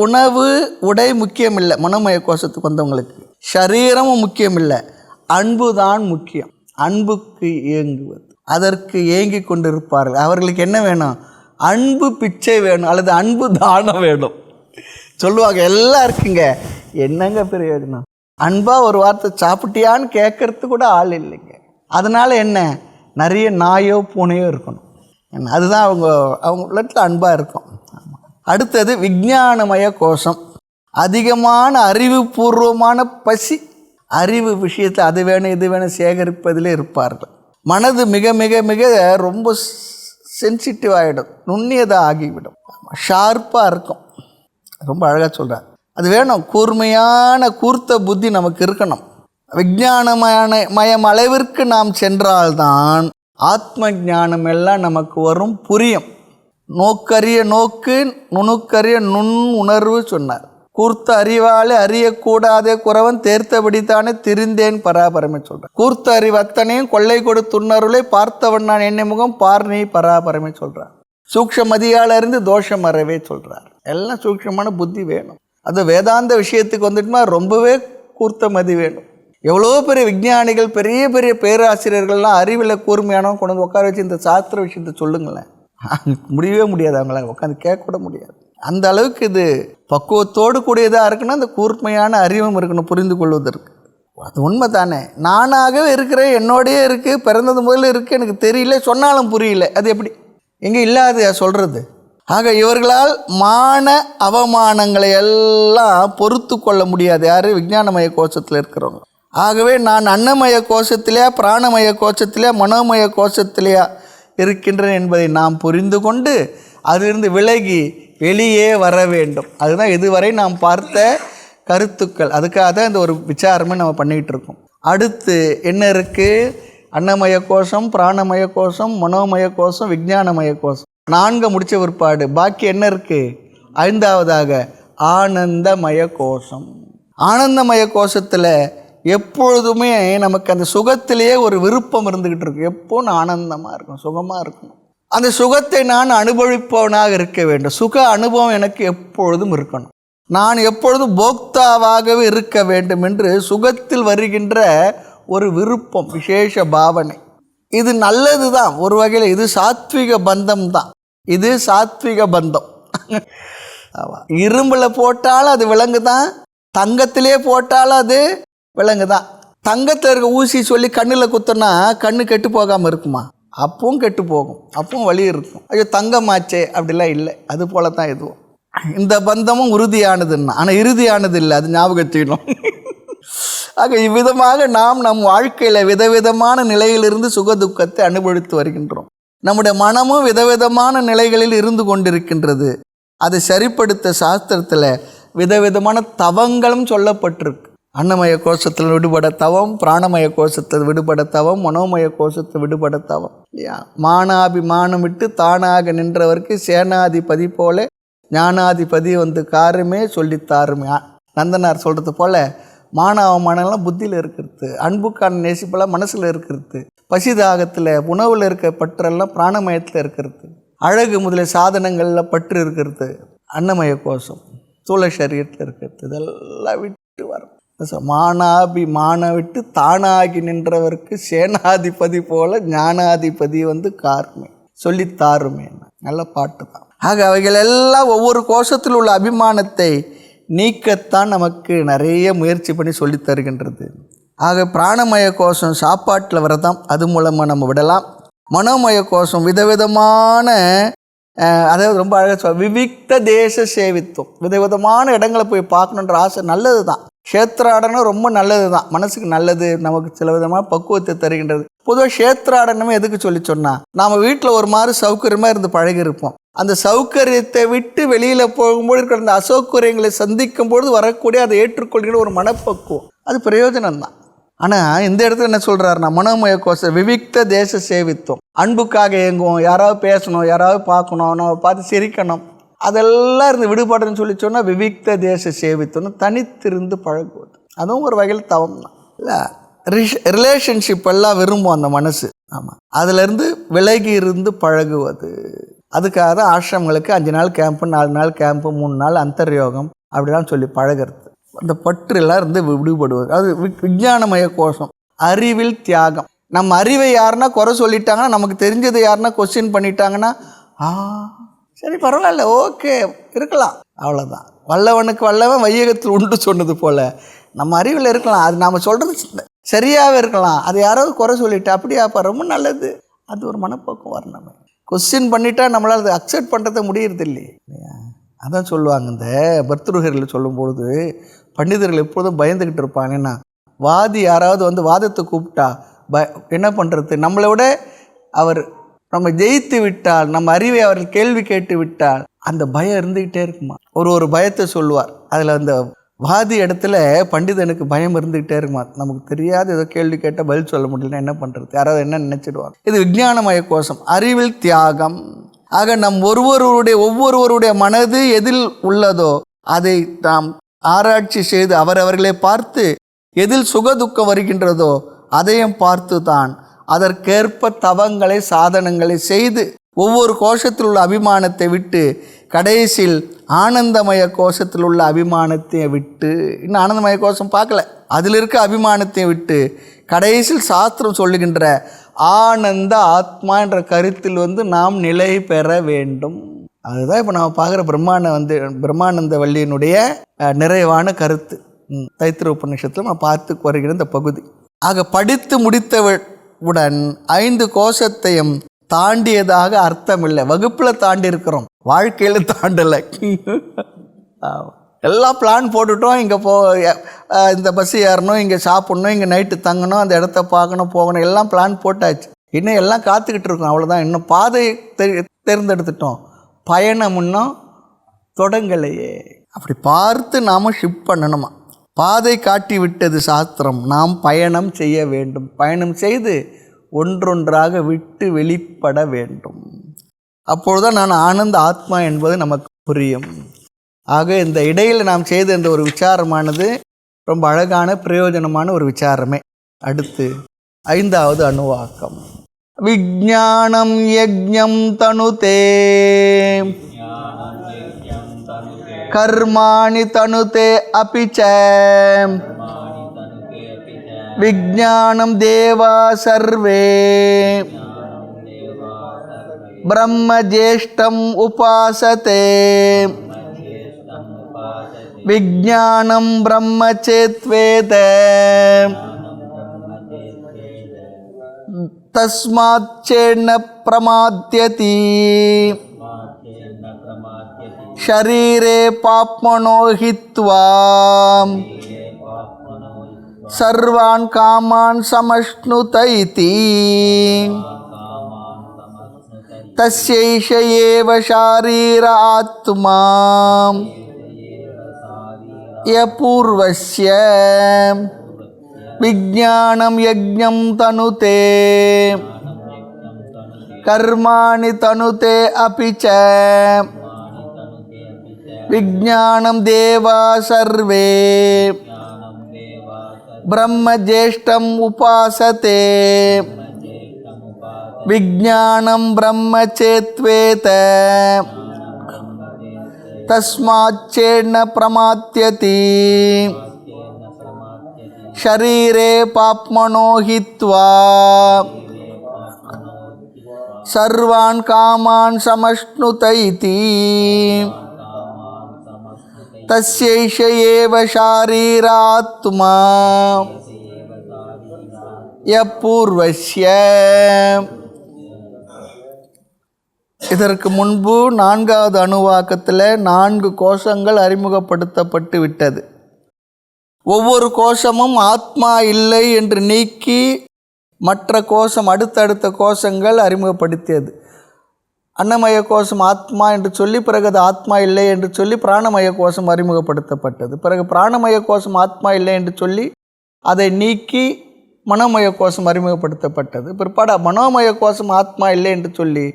உணவு உடை முக்கியம் இல்லை. மனோமய கோஷத்துக்கு வந்தவங்களுக்கு சரீரமும் முக்கியம் இல்லை, அன்பு தான் முக்கியம். அன்புக்கு ஏங்குவது, அதற்கு ஏங்கி கொண்டிருப்பார்கள். அவர்களுக்கு என்ன வேணும்? அன்பு பிச்சை வேணும், அல்லது அன்பு தானம் வேணும் சொல்லுவாங்க. எல்லாம் இருக்குங்க, என்னங்க பிரயோஜனம்? அன்பாக ஒரு வார்த்தை சாப்பிட்டியான்னு கேட்கறது கூட ஆள் இல்லைங்க. அதனால என்ன? நிறைய நாயோ பூனையோ இருக்கணும். அதுதான் அவங்க உள்ளத்தில் அன்பாக இருக்கும். அடுத்தது விஞ்ஞானமய கோஷம், அதிகமான அறிவுபூர்வமான பசி, அறிவு விஷயத்தில் அது வேணும் இது வேணும் சேகரிப்பதிலே இருப்பார்கள். மனது மிக மிக மிக ரொம்ப சென்சிட்டிவ் ஆகிடும், நுண்ணியதாக ஆகிவிடும், ஷார்ப்பாக இருக்கும். ரொம்ப அழகாக சொல்கிறார், அது வேணும். கூர்த்த புத்தி நமக்கு இருக்கணும். விஞ்ஞானமயம் அளவிற்கு நாம் சென்றால்தான் ஆத்ம ஞானம் எல்லாம் நமக்கு வரும், புரியும். நோக்கரிய நோக்கு, நுணுக்கரிய நுண் உணர்வு சொன்னார். கூர்த்த அறிவாலே அறியக்கூடாதே குறவன் தேர்த்தபடித்தானே திரிந்தேன் பராபரமே சொல்கிறார். கூர்த்த அறிவு அத்தனையும் கொள்ளை கொடுத்துன்னருளை பார்த்தவன் நான் என்னை முகம் பார்னி பராபரமே சொல்கிறார். சூக்ஷமதியால் இருந்து தோஷம் அறவே சொல்கிறார். எல்லாம் சூக்ஷமான புத்தி வேணும். அது வேதாந்த விஷயத்துக்கு வந்துட்டுமா ரொம்பவே கூர்த்த மதி வேணும். எவ்வளோ பெரிய விஞ்ஞானிகள், பெரிய பெரிய பேராசிரியர்கள்லாம் அறிவில் கூர்மையானவங்க கொண்டு வந்து உட்கார வச்சு இந்த சாஸ்திர விஷயத்தை சொல்லுங்களேன், முடியவே முடியாது. அவங்களால உட்காந்து கேட்கக்கூட முடியாது. அந்த அளவுக்கு இது பக்குவத்தோடு கூடியதாக இருக்குன்னா அந்த கூர்மையான அறிவும் இருக்கணும் புரிந்து கொள்வதற்கு. அது உண்மை தானே. நானாகவே இருக்கிறேன், என்னோடையே இருக்குது, பிறந்தது முதல்ல இருக்குது, எனக்கு தெரியல, சொன்னாலும் புரியல, அது எப்படி? எங்கே இல்லாத சொல்கிறது. ஆக இவர்களால் மான அவமானங்களை எல்லாம் பொறுத்து கொள்ள முடியாது. யார்? விஞ்ஞானமய கோஷத்தில் இருக்கிறவங்க. ஆகவே நான் அன்னமய கோஷத்திலேயா பிராணமய கோஷத்திலேயா மனோமய கோஷத்திலேயா இருக்கின்றேன் என்பதை நாம் புரிந்து கொண்டு அதிலிருந்து விலகி வெளியே வர வேண்டும். அதுதான் இதுவரை நாம் பார்த்த கருத்துக்கள். அதுக்காக தான் இந்த ஒரு விசாரமே நம்ம பண்ணிகிட்டு இருக்கோம். அடுத்து என்ன இருக்குது? அன்னமய கோஷம், பிராணமய கோஷம், மனோமய கோஷம், விஞ்ஞானமய கோஷம். 4 முடித்த பிற்பாடு பாக்கி என்ன இருக்குது? 5வதாக ஆனந்தமய கோஷம். ஆனந்தமய கோஷத்தில் எப்பொழுதுமே நமக்கு அந்த சுகத்திலேயே ஒரு விருப்பம் இருந்துக்கிட்டு இருக்கு. எப்போது ஆனந்தமாக இருக்கணும், சுகமாக இருக்கணும். அந்த சுகத்தை நான் அனுபவிப்பவனாக இருக்க வேண்டும். சுக அனுபவம் எனக்கு எப்பொழுதும் இருக்கணும். நான் எப்பொழுதும் போக்தாவாகவே இருக்க வேண்டும் என்று சுகத்தில் வருகின்ற ஒரு விருப்பம், விசேஷ பாவனை. இது நல்லது தான் ஒரு வகையில். இது சாத்விக பந்தம் தான். இது சாத்விக பந்தம். இரும்பில் போட்டாலும் அது விலங்கு தான், தங்கத்திலே போட்டாலும் அது விலங்கு தான். தங்கத்தில் இருக்க ஊசி சொல்லி கண்ணில் குத்தினா கண்ணு கெட்டு போகாமல் இருக்குமா? அப்பவும் கெட்டு போகும், அப்பவும் வலி இருக்கும். ஐயோ தங்கமாச்சே, அப்படிலாம் இல்லை. அது போல தான் இதுவும். இந்த பந்தமும் உறுதியானதுன்னா, ஆனால் இறுதியானது இல்லை, அது ஞாபகத்திடும். ஆக இவ்விதமாக நாம் நம் வாழ்க்கையில் விதவிதமான நிலையிலிருந்து சுகதுக்கத்தை அனுபவித்து வருகின்றோம். நம்முடைய மனமும் விதவிதமான நிலைகளில் இருந்து கொண்டிருக்கின்றது. அதை சரிப்படுத்த சாஸ்திரத்தில் விதவிதமான தவங்களும் சொல்லப்பட்டிருக்கு. அன்னமய கோஷத்தில் விடுபட தவம், பிராணமய கோஷத்தில் விடுபட தவம், மனோமய கோஷத்தில் விடுபட தவம் இல்லையா. மானாபிமானம் விட்டு தானாக நின்றவருக்கு சேனாதிபதி போல ஞானாதிபதி வந்து காருமே சொல்லித்தாருமே. நந்தனார் சொல்கிறது போல் மானாவமானம்லாம் புத்தியில் இருக்கிறது, அன்புக்கான நேசிப்பெல்லாம் மனசில் இருக்கிறது, பசிதாகத்தில் உணவில் இருக்க பற்றெல்லாம் பிராணமயத்தில் இருக்கிறது, அழகு முதலிய சாதனங்களில் பற்று இருக்கிறது அன்னமய கோஷம், ஸ்தூல சரீரத்தில் இருக்கிறது. இதெல்லாம் விட்டு வரும். மானாபிமான விட்டு தானாகி நின்றவருக்கு சேனாதிபதி போல ஞானாதிபதி வந்து காருமே சொல்லித்தாருமே. நல்ல பாட்டு தான். ஆக அவைகள் எல்லாம் ஒவ்வொரு கோஷத்தில் உள்ள அபிமானத்தை நீக்கத்தான் நமக்கு நிறைய முயற்சி பண்ணி சொல்லி தருகின்றது. ஆக பிராணமய கோஷம் சாப்பாட்டில் வரதான், அது மூலமாக நம்ம விடலாம். மனோமய கோஷம் விதவிதமான, அதாவது ரொம்ப அழகாக விவிக்த தேச சேவித்துவம், விதவிதமான இடங்களை போய் பார்க்கணுன்ற ஆசை நல்லது தான். க்ஷேத்ராடனம் ரொம்ப நல்லது தான், மனசுக்கு நல்லது, நமக்கு சில விதமாக பக்குவத்தை தருகின்றது. பொதுவாக க்ஷேத்ராடனமே எதுக்கு சொன்னால், நாம் வீட்டில் ஒரு மாதிரி சௌகரியமாக இருந்து பழகிருப்போம். அந்த சௌகரியத்தை விட்டு வெளியில் போகும்போது இருக்கிற அந்த அசௌகரியங்களை சந்திக்கும் பொழுது வரக்கூடிய அதை ஏற்றுக்கொள்கிற ஒரு மனப்பக்குவம், அது பிரயோஜனம்தான். ஆனால் இந்த இடத்துல என்ன சொல்கிறாருன்னா, மனோமய கோஷ விவிக்த தேச சேவித்துவம், அன்புக்காக இயங்குவோம், யாராவது பேசணும், யாராவது பார்க்கணும், நம்ம பார்த்து சிரிக்கணும், அதெல்லாம் இருந்து விடுபடுன்னு சொல்லி சொன்னால் விவிக்த தேச சேவித்தோன்னு தனித்திருந்து பழகுவது, அதுவும் ஒரு வகையில் தவம் தான் இல்லை. ரிலேஷன்ஷிப் எல்லாம் விரும்பும் அந்த மனசு. ஆமாம், அதிலேருந்து விலகி இருந்து பழகுவது. அதுக்காக தான் ஆசிரமங்களுக்கு 5 நாள் கேம்ப்பு, 4 நாள் கேம்ப்பு, 3 நாள் அந்தர்யோகம் அப்படிலாம் சொல்லி பழகிறது. அந்த பற்றுலாம் இருந்து விடுபடுவது. அது விஞ்ஞானமய கோஷம், அறிவில் தியாகம். நம்ம அறிவை யாருன்னா குறை சொல்லிட்டாங்கன்னா, நமக்கு தெரிஞ்சது யாருன்னா கொஸ்டின் பண்ணிட்டாங்கன்னா, சரி பரவாயில்ல, ஓகே இருக்கலாம், அவ்வளோதான். வல்லவனுக்கு வல்லவன் வையகத்தில் உண்டு சொன்னது போல் நம்ம அறிவில் இருக்கலாம், அது நாம் சொல்கிறது சரியாகவே இருக்கலாம், அது யாராவது குறை சொல்லிட்டா அப்படியாப்பா ரொம்ப நல்லது, அது ஒரு மனப்போக்கம் வரணுமே. கொஸ்டின் பண்ணிட்டா நம்மளால் அதை அக்செப்ட் பண்ணுறத முடியறது இல்லையா. அதான் சொல்லுவாங்க, இந்த பர்துருகரில் சொல்லும்பொழுது பண்டிதர்கள் எப்போதும் பயந்துக்கிட்டு இருப்பாங்கன்னா, வாதி யாராவது வந்து வாதத்தை கூப்பிட்டா என்ன பண்ணுறது, நம்மளை விட அவர் நம்ம ஜெயித்து விட்டால், நம்ம அறிவை அவர்கள் கேள்வி கேட்டு விட்டால் அந்த பயம் இருந்துக்கிட்டே இருக்குமா. ஒரு பயத்தை சொல்லுவார், அதில் அந்த வாதி இடத்துல பண்டிதனுக்கு பயம் இருந்துக்கிட்டே இருக்குமா. நமக்கு தெரியாது, ஏதோ கேள்வி கேட்டால் பதில் சொல்ல முடியலன்னா என்ன பண்ணுறது, யாராவது என்ன நினச்சிடுவாங்க. இது விஞ்ஞானமய கோஷம், அறிவில் தியாகம். ஆக நம் ஒவ்வொருவருடைய மனது எதில் உள்ளதோ அதை நாம் ஆராய்ச்சி செய்து அவரவர்களை பார்த்து எதில் சுகதுக்கம் வருகின்றதோ அதையும் பார்த்து தான் அதற்கேற்ப தவங்களை சாதனங்களை செய்து ஒவ்வொரு கோஷத்தில் உள்ள அபிமானத்தை விட்டு கடைசியில் ஆனந்தமய கோஷத்தில் உள்ள அபிமானத்தை விட்டு, இன்னும் ஆனந்தமய கோஷம் பார்க்கல, அதில் இருக்க அபிமானத்தை விட்டு கடைசியில் சாஸ்திரம் சொல்லுகின்ற ஆனந்த ஆத்மா என்ற கருத்தில் வந்து நாம் நிலை பெற வேண்டும். அதுதான் இப்போ நம்ம பார்க்குற பிரம்மானந்த வள்ளியினுடைய நிறைவான கருத்து. தைத்திரிய உபநிஷத்தில் நம்ம பார்த்து வருகிற இந்த பகுதி. ஆக படித்து முடித்தவுடன் 5 கோஷத்தையும் தாண்டியதாக அர்த்தம் இல்லை. வகுப்பில் தாண்டி இருக்கிறோம், வாழ்க்கையில் தாண்டலை. எல்லாம் பிளான் போட்டுட்டோம், இங்கே இந்த பஸ்ஸு ஏறணும், இங்கே சாப்பிட்ணும், இங்கே நைட்டு தங்கணும், அந்த இடத்த பார்க்கணும், போகணும், எல்லாம் பிளான் போட்டாச்சு. இன்னும் எல்லாம் காத்துக்கிட்டு இருக்கோம், அவ்வளோதான். இன்னும் பாதையை தேர்ந்தெடுத்துட்டோம், பயணம் இன்னும் தொடங்கலையே. அப்படி பார்த்து நாம் ஷிஃப்ட் பண்ணணுமா. பாதை காட்டி விட்டது சாஸ்திரம், நாம் பயணம் செய்ய வேண்டும். பயணம் செய்து ஒன்றொன்றாக விட்டு வெளிப்பட வேண்டும். அப்பொழுதுதான் நான் ஆனந்த ஆத்மா என்பது நமக்கு புரியும். ஆக இந்த இடையில் நாம் செய்த இந்த ஒரு விசாரமானது ரொம்ப அழகான பிரயோஜனமான ஒரு விசாரமே. அடுத்து 5வது அணுவாக்கம். விஞ்ஞானம் யஜ்ஞம் தனுதே கர்மாணி தனுதே அபிச்ச விஞ்ஞானம் தேவா சர்வே பிரம்ம ஜேஷ்டம் உபாசதே விஞ்ஞானம் பிரம்ம சேத்வேத தஸ்மாத் சேன பிரமாத்யதி ஷரீரே பாப்மனோ ஹித்வா சர்வான் காமான் சமஷ்ணுத இதி தஸ்யைஷ ஏவ ஷரீர ஆத்மா யபூர்வஸ்ய விஜ்ஞானம் யஜ்ஞம் தனுதே கர்மாணி தனுதே அபிச்ச விஜ்ஞானம் தேவா சர்வே பிரம்ம ஜேஷ்டம் உபாசதே விஜ்ஞானம் பிரம்ம சேத்வேத தஸ்மாச்சேன பிரமாத்யதி ஷரீரே பாப்மனோ ஹித்வா சர்வான் காமான் சமஷ்ணுதைதி தஸ்யைஷ ஏவ ஷரீராத்மா யபூர்வஸ்ய. இதற்கு முன்பு 4வது அணுவாக்கத்தில் 4 கோஷங்கள் அறிமுகப்படுத்தப்பட்டு விட்டது. ஒவ்வொரு கோஷமும் ஆத்மா இல்லை என்று நீக்கி மற்ற கோஷம் அடுத்தடுத்த கோஷங்கள் அறிமுகப்படுத்தியது. அன்னமய கோஷம் ஆத்மா என்று சொல்லி பிறகு அது ஆத்மா இல்லை என்று சொல்லி பிராணமய கோஷம் அறிமுகப்படுத்தப்பட்டது. பிறகு பிராணமய கோஷம் ஆத்மா இல்லை என்று சொல்லி அதை நீக்கி மனோமய கோஷம் அறிமுகப்படுத்தப்பட்டது. பிற்பாடு மனோமய கோஷம் ஆத்மா இல்லை என்று சொல்லி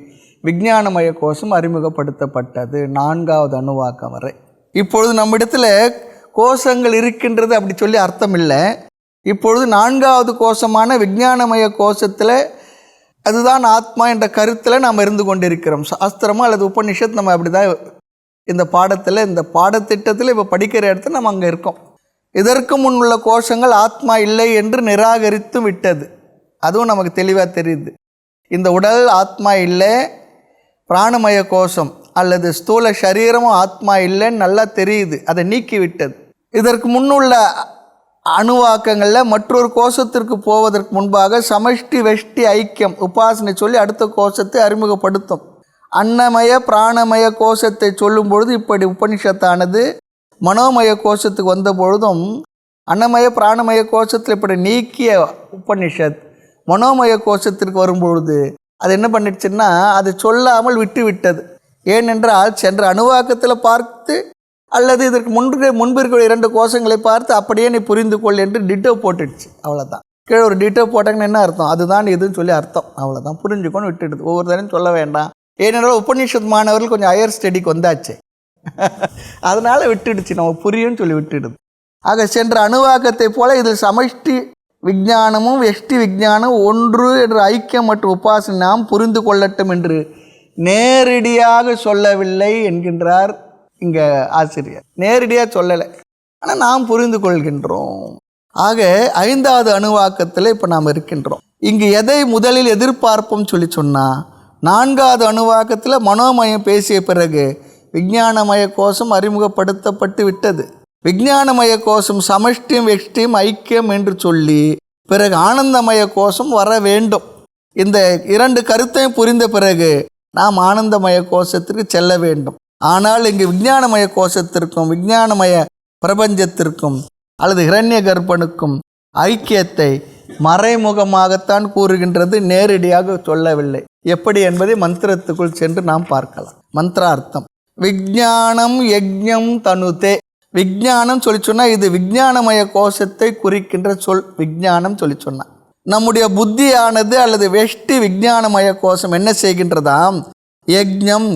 விஞ்ஞானமய கோஷம் அறிமுகப்படுத்தப்பட்டது 4வது அணுவாக்கம் வரை. இப்பொழுது நம்மிடத்தில் கோஷங்கள் இருக்கின்றது அப்படி சொல்லி அர்த்தம் இல்லை. இப்பொழுது 4வது கோஷமான விஞ்ஞானமய கோஷத்தில் அதுதான் ஆத்மா என்ற கருத்தில் நாம் இருந்து கொண்டிருக்கிறோம். சாஸ்திரமோ அல்லது உபநிஷத் நம்ம அப்படி தான் இந்த பாடத்தில் இந்த பாடத்திட்டத்தில் இப்போ படிக்கிற இடத்துல நம்ம அங்கே இருக்கோம். இதற்கு முன் உள்ள கோஷங்கள் ஆத்மா இல்லை என்று நிராகரித்து விட்டது. அதுவும் நமக்கு தெளிவாக தெரியுது. இந்த உடல் ஆத்மா இல்லை, பிராணமய கோஷம் அல்லது ஸ்தூல சரீரமும் ஆத்மா இல்லைன்னு நல்லா தெரியுது. அதை நீக்கி விட்டது. இதற்கு முன்னுள்ள அணுவாக்கங்களில் மற்றொரு கோஷத்திற்கு போவதற்கு முன்பாக சமஷ்டி வெஷ்டி ஐக்கியம் உபாசனை சொல்லி அடுத்த கோஷத்தை அறிமுகப்படுத்தும். அன்னமய பிராணமய கோஷத்தை சொல்லும் பொழுது இப்படி உபனிஷத்தானது மனோமய கோஷத்துக்கு வந்த பொழுதும் அன்னமய பிராணமய கோஷத்தில் இப்படி நீக்கிய உபனிஷத் மனோமய கோஷத்திற்கு வரும்பொழுது அது என்ன பண்ணிடுச்சுன்னா அதை சொல்லாமல் விட்டு விட்டது. ஏனென்றால் சென்ற அணுவாக்கத்தில் பார்த்து அல்லது இதற்கு முன்பிருக்கிற 2 கோஷங்களை பார்த்து அப்படியே நீ புரிந்து கொள் என்று டிட்டோ போட்டுடுச்சு. அவ்வளோதான். கீழே ஒரு டிட்டோ போட்டாங்கன்னு என்ன அர்த்தம்? அதுதான் இதுன்னு சொல்லி அர்த்தம். அவ்வளோதான். புரிஞ்சுக்கொண்டு விட்டுடுது. ஒவ்வொரு தரையும் சொல்ல வேண்டாம். ஏனென்றால் உபநிஷத் மாணவர்கள் கொஞ்சம் ஹையர் ஸ்டடிக்கு வந்தாச்சு. அதனால் விட்டுடுச்சு. நம்ம புரியும்னு சொல்லி விட்டுடுது. ஆக சென்ற அணுவாக்கத்தை போல இதில் சமஷ்டி விஞ்ஞானமும் வெஷ்டி விஞ்ஞானம் ஒன்று என்ற ஐக்கியம் மற்றும் உபாசனை நாம் புரிந்து கொள்ளட்டும் என்று நேரடியாக சொல்லவில்லை என்கின்றார் இங்கே ஆசிரியர். நேரடியாக சொல்லலை, ஆனால் நாம் புரிந்து கொள்கின்றோம். ஆக 5வது அணுவாக்கத்தில் இப்போ நாம் இருக்கின்றோம். இங்கு எதை முதலில் எதிர்பார்ப்போம் சொல்லி சொன்னால் 4வது அணுவாக்கத்தில் மனோமயம் பேசிய பிறகு விஞ்ஞானமய கோஷம் அறிமுகப்படுத்தப்பட்டு விட்டது. விஞ்ஞானமய கோஷம் சமஷ்டியும் வெஷ்டியும் ஐக்கியம் என்று சொல்லி பிறகு ஆனந்தமய கோஷம் வர வேண்டும். இந்த 2 கருத்தையும் புரிந்த பிறகு நாம் ஆனந்தமய கோஷத்திற்கு செல்ல வேண்டும். ஆனால் இங்கு விஞ்ஞானமய கோஷத்திற்கும் விஞ்ஞானமய பிரபஞ்சத்திற்கும் அல்லது ஹிரண்ய கர்ப்பனுக்கும் ஐக்கியத்தை மறைமுகமாகத்தான் கூறுகின்றது, நேரடியாக சொல்லவில்லை. எப்படி என்பதை மந்திரத்துக்குள் சென்று நாம் பார்க்கலாம். மந்திரார்த்தம். விஞ்ஞானம் யஜ்ஞம் தனுதே. விஞ்ஞானம் சொல்லி சொன்னால் இது விஞ்ஞானமய கோஷத்தை குறிக்கின்ற சொல். விஞ்ஞானம் சொல்லி சொன்னால் நம்முடைய புத்தியானது அல்லது வெஷ்டி விஞ்ஞானமய கோஷம் என்ன செய்கின்றதாம்? யஜ்ஞம்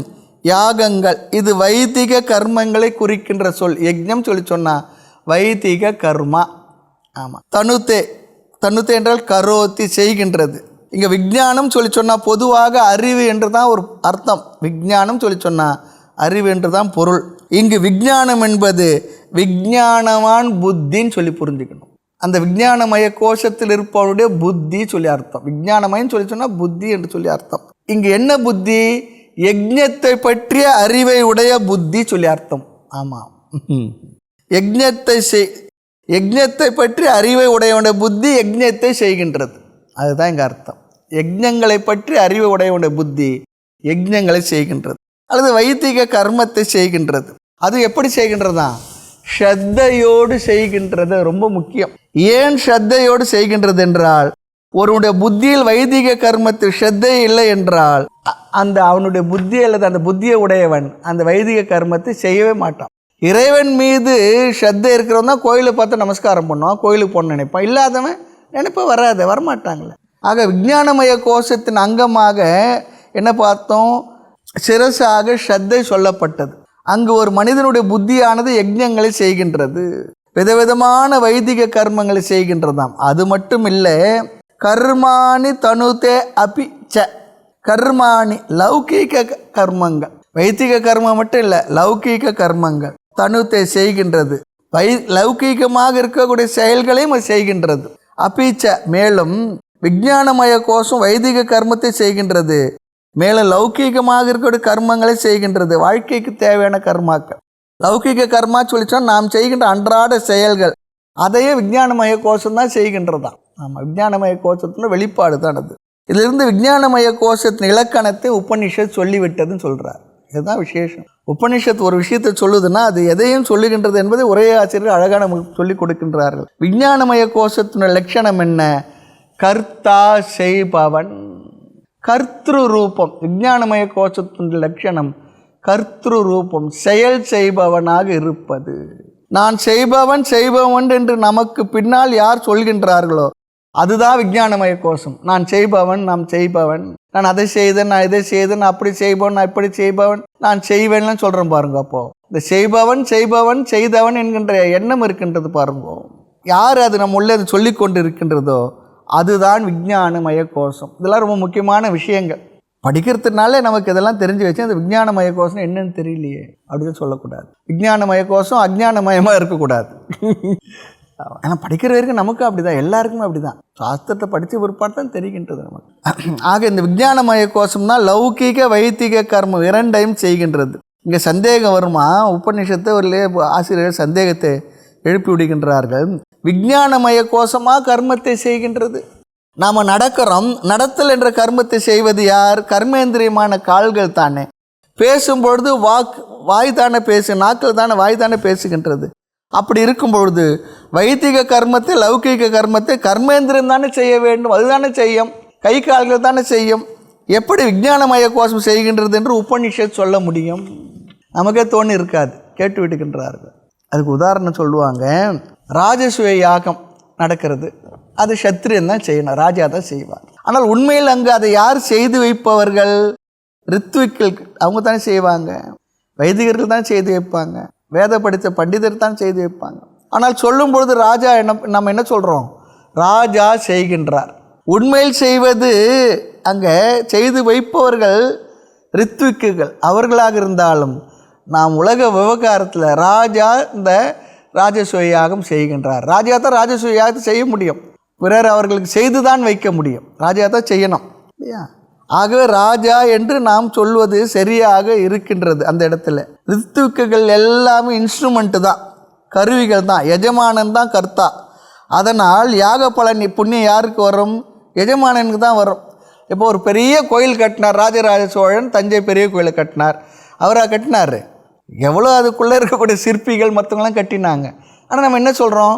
யாகங்கள். இது வைதிக கர்மங்களை குறிக்கின்ற சொல். யஜ்ஞம் சொல்லி சொன்னால் வைதிக கர்மா. ஆமாம். தனுதே. தனுதே என்றால் கரோத்தி செய்கின்றது. இங்கே விஞ்ஞானம் சொல்லி சொன்னால் பொதுவாக அறிவு என்று தான் ஒரு அர்த்தம். விஞ்ஞானம் சொல்லி சொன்னால் அறிவு என்று தான் பொருள். இங்கு விஞ்ஞானம் என்பது விஞ்ஞானவான் புத்தின்னு சொல்லி புரிஞ்சுக்கணும். அந்த விஞ்ஞானமய கோஷத்தில் இருப்பவருடைய புத்தி சொல்லி அர்த்தம். விஞ்ஞானமயம் சொல்லி சொன்னால் புத்தி என்று சொல்லி அர்த்தம். இங்கு என்ன புத்தி? யஜ்ஞத்தை பற்றிய அறிவை உடைய புத்தி சொல்லி அர்த்தம். ஆமாம். யஜ்ஞத்தை பற்றி அறிவை உடையவனுடைய புத்தி யஜ்ஞத்தை செய்கின்றது. அதுதான் இங்கே அர்த்தம். யஜ்ஞங்களை பற்றி அறிவை உடையவனுடைய புத்தி யஜ்ஞங்களை செய்கின்றது அல்லது வைதிக கர்மத்தை செய்கின்றது. அது எப்படி செய்கின்றதா? ஸ்ரத்தையோடு செய்கின்றது. ரொம்ப முக்கியம். ஏன் ஸ்ரத்தையோடு செய்கின்றது என்றால், ஒருவனுடைய புத்தியில் வைதிக கர்மத்தில் ஸ்ரத்தை இல்லை என்றால் அந்த அவனுடைய புத்தி அல்லது அந்த புத்தியை உடையவன் அந்த வைதிக கர்மத்தை செய்யவே மாட்டான். இறைவன் மீது ஸ்ரத்தை இருக்கிறவன் தான் கோயிலை பார்த்து நமஸ்காரம் பண்ணுவான், கோயிலுக்கு போகணும்னு நினைப்பான். இல்லாதவன் நினைப்ப வரமாட்டாங்களே. ஆக விஞ்ஞானமய கோஷத்தின் அங்கமாக என்ன பார்த்தோம்? சிரசாக ஸ்ரத்தை சொல்லப்பட்டது. அங்கு ஒரு மனிதனுடைய புத்தியானது யஜ்ஞங்களை செய்கின்றது, விதவிதமான வைதிக கர்மங்களை செய்கின்றதாம். அது மட்டும் இல்லை, கர்மாணி தனுதே அபி ச, கர்மாணி லௌகீக கர்மங்கள், வைதிக கர்மம் மட்டும் இல்லை, லௌகீக கர்மங்கள் தனுத்தை செய்கின்றது. லௌகீகமாக இருக்கக்கூடிய செயல்களையும் அது செய்கின்றது. அபிச்ச மேலும் விஞ்ஞானமய கோஷம் வைதிக கர்மத்தை செய்கின்றது, மேலும் லௌகீகமாக இருக்கக்கூடிய கர்மங்களை செய்கின்றது. வாழ்க்கைக்கு தேவையான கர்மாக்கள், லௌகீக கர்மா சொல்லிச்சோம் நாம் செய்கின்ற அன்றாட செயல்கள், அதையே விஞ்ஞானமய கோஷம் தான் செய்கின்றதான். ஆமாம், விஞ்ஞானமய கோஷத்தின் வெளிப்பாடு தான் அது. இதிலிருந்து விஞ்ஞானமய கோஷத்தின் இலக்கணத்தை உபனிஷத் சொல்லிவிட்டதுன்னு சொல்கிறார். இதுதான் விசேஷம். உபனிஷத் ஒரு விஷயத்தை சொல்லுதுன்னா அது எதையும் சொல்லுகின்றது என்பதை ஒரே ஆசிரியர் அழகாக நமக்கு சொல்லிக் கொடுக்கின்றார்கள். விஞ்ஞானமய கோஷத்தினுடைய லட்சணம் என்ன? கர்த்தா செய்பவன், கர்த்திரு ரூபம். விஞ்ஞானமய கோஷத்தினுடைய லட்சணம் கர்த்திரு ரூபம், செயல் செய்பவனாக இருப்பது. நான் செய்பவன் என்று நமக்கு பின்னால் யார் சொல்கின்றார்களோ அதுதான் விஞ்ஞானமய கோஷம். நான் செய்பவன், நான் அதை செய்தேன், நான் இதை செய்தேன், நான் அப்படி செய்பவன், நான் இப்படி செய்பவன், நான் செய்வேன்லாம் சொல்கிறேன் பாருங்க. அப்போது இந்த செய்பவன் செய்தவன் என்கின்ற எண்ணம் இருக்கின்றது பாருங்க. யார் அது நம்ம உள்ளே அது சொல்லி கொண்டு இருக்கின்றதோ அதுதான் விஞ்ஞானமய கோஷம். இதெல்லாம் ரொம்ப முக்கியமான விஷயங்கள். படிக்கிறதுனால நமக்கு இதெல்லாம் தெரிஞ்சு வச்சு அந்த விஞ்ஞானமய கோஷம் என்னன்னு தெரியலையே அப்படின்னு சொல்லக்கூடாது. விஞ்ஞானமய கோஷம் அஜ்ஞானமயமாக இருக்கக்கூடாது. ஆனால் படிக்கிற வரைக்கும் நமக்கு அப்படி தான், எல்லாருக்குமே அப்படி தான். சாஸ்திரத்தை படித்து பிற்பாடு தான் தெரிகின்றது நமக்கு. ஆக இந்த விஞ்ஞானமய கோஷம்னா லௌகீக வைதிக கர்மம் இரண்டையும் செய்கின்றது. இங்கே சந்தேகம் வருமா? உபநிஷத்தை ஒரு ஆசிரியர் சந்தேகத்தை எழுப்பி விடுகின்றார்கள். விஞ்ஞானமய கோஷமாக கர்மத்தை செய்கின்றது. நாம் நடக்கிறோம், நடத்தல் என்ற கர்மத்தை செய்வது யார்? கர்மேந்திரியமான கால்கள் தானே. பேசும்பொழுது வாய் தானே நாக்கள் தானே வாய் தானே பேசுகின்றது. அப்படி இருக்கும் பொழுது வைதிக கர்மத்தை லௌகீக கர்மத்தை கர்மேந்திரம் தானே செய்ய வேண்டும், அதுதானே செய்யும், கை கால்கள் தானே செய்யும். எப்படி விஞ்ஞானமய கோஷம் செய்கின்றது என்று உபநிஷத் சொல்ல முடியும்? நமக்கே தோணி இருக்காது, கேட்டு விடுகின்றார்கள். அதுக்கு உதாரணம் சொல்லுவாங்க. ராஜசூய யாகம் நடக்கிறது, அது சத்திரியன் தான் செய்யணும், ராஜா தான் செய்வார். ஆனால் உண்மையில் அங்கு அதை யார் செய்து வைப்பவர்கள்? ரித்விக்கள், அவங்க தானே செய்வாங்க, வைதிகர்கள் தான் செய்து வைப்பாங்க, வேத படித்த பண்டிதர் தான் செய்து வைப்பாங்க. ஆனால் சொல்லும் பொழுது ராஜா நம்ம என்ன சொல்கிறோம்? ராஜா செய்கின்றார். உண்மையில் செய்வது அங்கே செய்து வைப்பவர்கள் ரித்விக்குகள் அவர்களாக இருந்தாலும் நாம் உலக விவகாரத்தில் ராஜா இந்த ராஜசூய யாகம் செய்கின்றார். ராஜா தான் ராஜசூய யாகத்தை செய்ய முடியும், பிறர் அவர்களுக்கு செய்து தான் வைக்க முடியும், ராஜா தான் செய்யணும் இல்லையா? ஆகவே ராஜா என்று நாம் சொல்வது சரியாக இருக்கின்றது. அந்த இடத்துல ரித்துக்குகள் எல்லாமே இன்ஸ்ட்ருமெண்ட்டு தான், கருவிகள் தான், எஜமானன் தான் கர்த்தா. அதனால் யாக பலன் புண்ணியம் யாருக்கு வரும்? எஜமானனுக்கு தான் வரும். இப்போ ஒரு பெரிய கோயில் கட்டினார் ராஜராஜ சோழன், தஞ்சை பெரிய கோயிலை கட்டினார். அவராக கட்டினார், எவ்வளோ அதுக்குள்ளே இருக்கக்கூடிய சிற்பிகள் மற்றவங்களாம் கட்டினாங்க. ஆனால் நம்ம என்ன சொல்கிறோம்?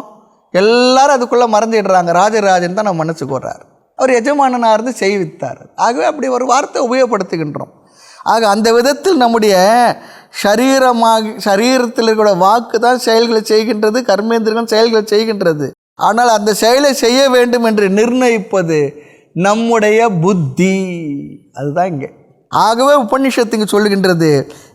எல்லாரும் அதுக்குள்ளே மறந்துடுறாங்க, ராஜராஜன் தான் நம்ம மனசுக்கு வர்றார், அவர் எஜமானனாக இருந்து செய்வித்தார். ஆகவே அப்படி ஒரு வார்த்தை உபயோகப்படுத்துகின்றோம். ஆக அந்த விதத்தில் நம்முடைய சரீரத்தில் இருக்கிற வாக்கு தான் செயல்களை செய்கின்றது, கர்மேந்திரங்கள் செயல்களை செய்கின்றது. ஆனால் அந்த செயலை செய்ய வேண்டும் என்று நிர்ணயிப்பது நம்முடைய புத்தி, அதுதான் இங்கே. ஆகவே உபநிஷத்துக்கு சொல்லுகின்றது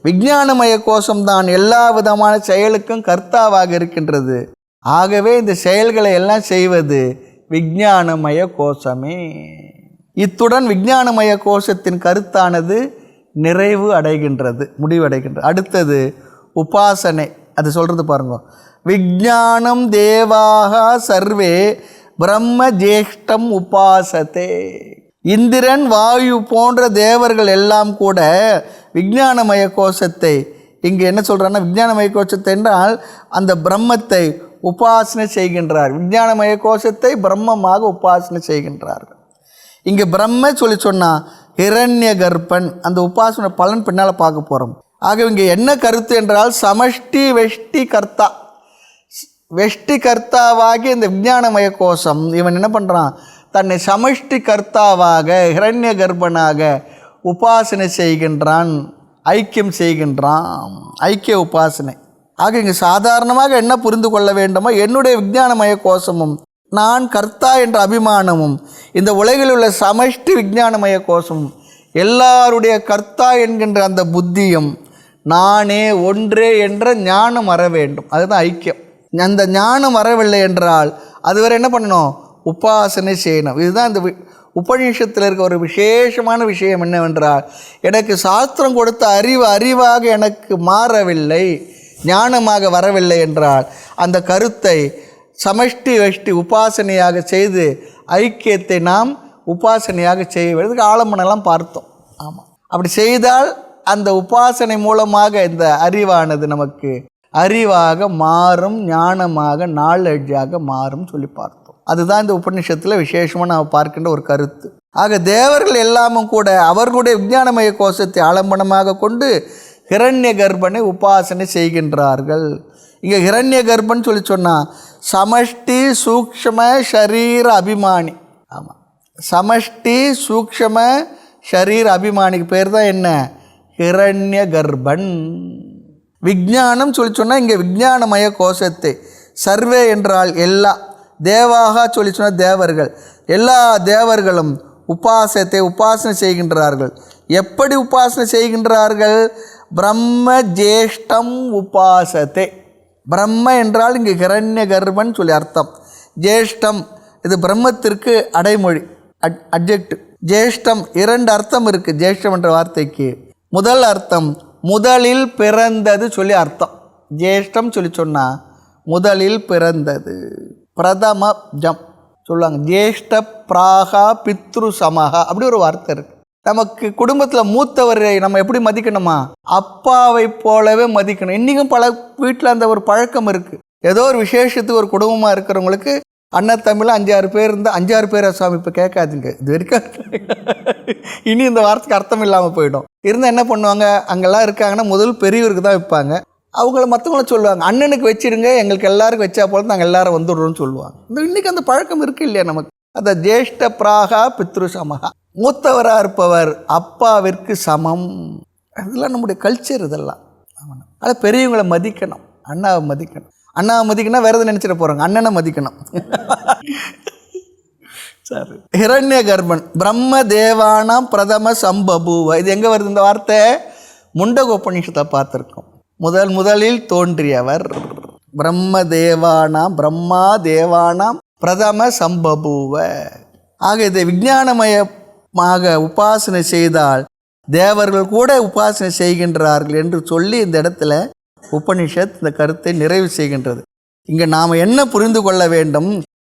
விஞ்ஞானமய கோஷம்தான் எல்லா விதமான செயலுக்கும் கர்த்தாவாக இருக்கின்றது. ஆகவே இந்த செயல்களை எல்லாம் செய்வது விஞ்ஞானமய கோஷமே. இத்துடன் விஞ்ஞானமய கோஷத்தின் கருத்தானது நிறைவு அடைகின்றது, முடிவடைகின்றது. அடுத்தது உபாசனை. அது சொல்கிறது பாருங்க. விஞ்ஞானம் தேவாக சர்வே பிரம்ம ஜேஷ்டம் உபாசத்தே. இந்திரன் வாயு போன்ற தேவர்கள் எல்லாம் கூட விஞ்ஞானமய கோஷத்தை இங்கே என்ன சொல்கிறான்னா, விஞ்ஞானமய கோஷத்தை என்றால் அந்த பிரம்மத்தை உபாசனை செய்கின்றார். விஞ்ஞானமய கோஷத்தை பிரம்மமாக உபாசனை செய்கின்றார்கள். இங்கே பிரம்ம சொல்லி சொன்னால் ஹிரண்ய கர்ப்பன், அந்த உபாசனை பலன் பின்னால் பார்க்க போகிறோம். ஆக இங்கே என்ன கருத்து என்றால் சமஷ்டி வெஷ்டி கர்த்தா, வெஷ்டி கர்த்தாவாகி இந்த விஞ்ஞானமய கோஷம் இவன் என்ன பண்ணுறான்? தன்னை சமஷ்டி கர்த்தாவாக ஹிரண்ய கர்ப்பனாக உபாசனை செய்கின்றான், ஐக்கியம் செய்கின்றான். ஐக்கிய உபாசனை. ஆக இங்கு சாதாரணமாக என்ன புரிந்து கொள்ள வேண்டுமோ, என்னுடைய விஞ்ஞானமய கோஷமும் நான் கர்த்தா என்ற அபிமானமும் இந்த உலகில் உள்ள சமஷ்டி விஞ்ஞானமய கோஷமும் எல்லாருடைய கர்த்தா என்கின்ற அந்த புத்தியும் நானே ஒன்றே என்ற ஞானம் வர வேண்டும். அதுதான் ஐக்கியம். அந்த ஞானம் வரவில்லை என்றால் அதுவரை என்ன பண்ணணும்? உபாசனை செய்யணும். இதுதான் இந்த உபநிஷத்தில் இருக்க ஒரு விசேஷமான விஷயம் என்னவென்றால், எனக்கு சாஸ்திரம் கொடுத்த அறிவாக எனக்கு மாறவில்லை, ஞானமாக வரவில்லை என்றால் அந்த கருத்தை சமஷ்டி வெஷ்டி உபாசனையாக செய்து ஐக்கியத்தை நாம் உபாசனையாக செய்ய வேண்டியதுக்கு ஆலம்பனெல்லாம் பார்த்தோம். ஆமாம், அப்படி செய்தால் அந்த உபாசனை மூலமாக இந்த அறிவானது நமக்கு அறிவாக மாறும், ஞானமாக நாலெட்ஜாக மாறும் சொல்லி பார்த்தோம். அதுதான் இந்த உபநிஷத்தில் விசேஷமாக நாம் பார்க்கின்ற ஒரு கருத்து. ஆக தேவர்கள் எல்லாமும் கூட அவர்களுடைய விஞ்ஞானமய கோஷத்தை ஆலம்பனமாக கொண்டு ஹிரண்ய கர்ப்பனை உபாசனை செய்கின்றார்கள். இங்கே ஹிரண்ய கர்ப்பன் சொல்லி சொன்னால் சமஷ்டி சூக்ஷ்ம ஷரீர அபிமானி. ஆமாம், சமஷ்டி சூக்ஷ்ம ஷரீர அபிமானிக்கு பேர் தான் என்ன? ஹிரண்ய கர்ப்பன். விஞ்ஞானம் சொல்லி சொன்னால் இங்கே விஞ்ஞானமய கோஷத்தை, சர்வே என்றால் எல்லா, தேவாக சொல்லி சொன்னால் தேவர்கள், எல்லா தேவர்களும் உபாசனை செய்கின்றார்கள். எப்படி உபாசனை செய்கின்றார்கள்? பிரம்ம ஜேஷ்டம் உபாசத்தை. பிரம்ம என்றால் இங்கே ஹிரண்ய கர்ப்பன் சொல்லி அர்த்தம். ஜேஷ்டம் இது பிரம்மத்திற்கு அடைமொழி, அட்ஜெக்டிவ். ஜேஷ்டம் இரண்டு அர்த்தம் இருக்குது ஜேஷ்டம் என்ற வார்த்தைக்கு. முதல் அர்த்தம் முதலில் பிறந்தது சொல்லி அர்த்தம். ஜேஷ்டம் சொல்லி சொன்னால் முதலில் பிறந்தது, பிரதம ஜம் சொல்லுவாங்க. ஜேஷ்ட பிராகா பித்ரு சமஹா அப்படி ஒரு வார்த்தை இருக்குது. நமக்கு குடும்பத்தில் மூத்தவரை நம்ம எப்படி மதிக்கணுமா? அப்பாவை போலவே மதிக்கணும். இன்றைக்கும் பல வீட்டில் அந்த ஒரு பழக்கம் இருக்குது. ஏதோ ஒரு விசேஷத்துக்கு ஒரு குடும்பமாக இருக்கிறவங்களுக்கு அண்ணன் தமிழில் 5-6 பேர் இருந்தால் 5-6 பேரை சுவாமி இப்போ கேட்காதுங்க, இது வரைக்கும் இனி இந்த வார்த்தைக்கு அர்த்தம் இல்லாமல் போயிடும். இருந்தால் என்ன பண்ணுவாங்க, அங்கெல்லாம் இருக்காங்கன்னா முதல் பெரியவருக்கு தான் வைப்பாங்க. அவங்கள மற்றவங்கள சொல்லுவாங்க, அண்ணனுக்கு வச்சிடுங்க, எங்களுக்கு எல்லாருக்கும் வச்சா போல நாங்கள் எல்லாரும் வந்துடுறோம்னு சொல்லுவாங்க. இன்றைக்கி அந்த பழக்கம் இருக்குது இல்லையா நமக்கு? அந்த ஜேஷ்ட பிராகா பித்ரு சமஹா, மூத்தவராக இருப்பவர் அப்பாவிற்கு சமம். இதெல்லாம் நம்முடைய கல்ச்சர். இதெல்லாம் ஆனால் பெரியவங்களை மதிக்கணும், அண்ணாவை மதிக்கணும். அண்ணாவை மதிக்கணும் வேறு எதை நினச்சிட போகிறாங்க, அண்ணனை மதிக்கணும். சரி, ஹிரண்ய கர்ப்பன் பிரம்ம தேவானாம் பிரதம சம்பபூவ. இது எங்கே வருது இந்த வார்த்தை? முண்டகோபநிஷத்தை பார்த்துருக்கோம். முதலில் தோன்றியவர் பிரம்மா தேவானாம் பிரதம சம்பபூவ. ஆக இதை விஞ்ஞானமயமாக உபாசனை செய்தால் தேவர்கள் கூட உபாசனை செய்கின்றார்கள் என்று சொல்லி இந்த இடத்துல உபனிஷத் இந்த கருத்தை நிறைவு செய்கின்றது. இங்கே நாம் என்ன புரிந்து கொள்ள வேண்டும்?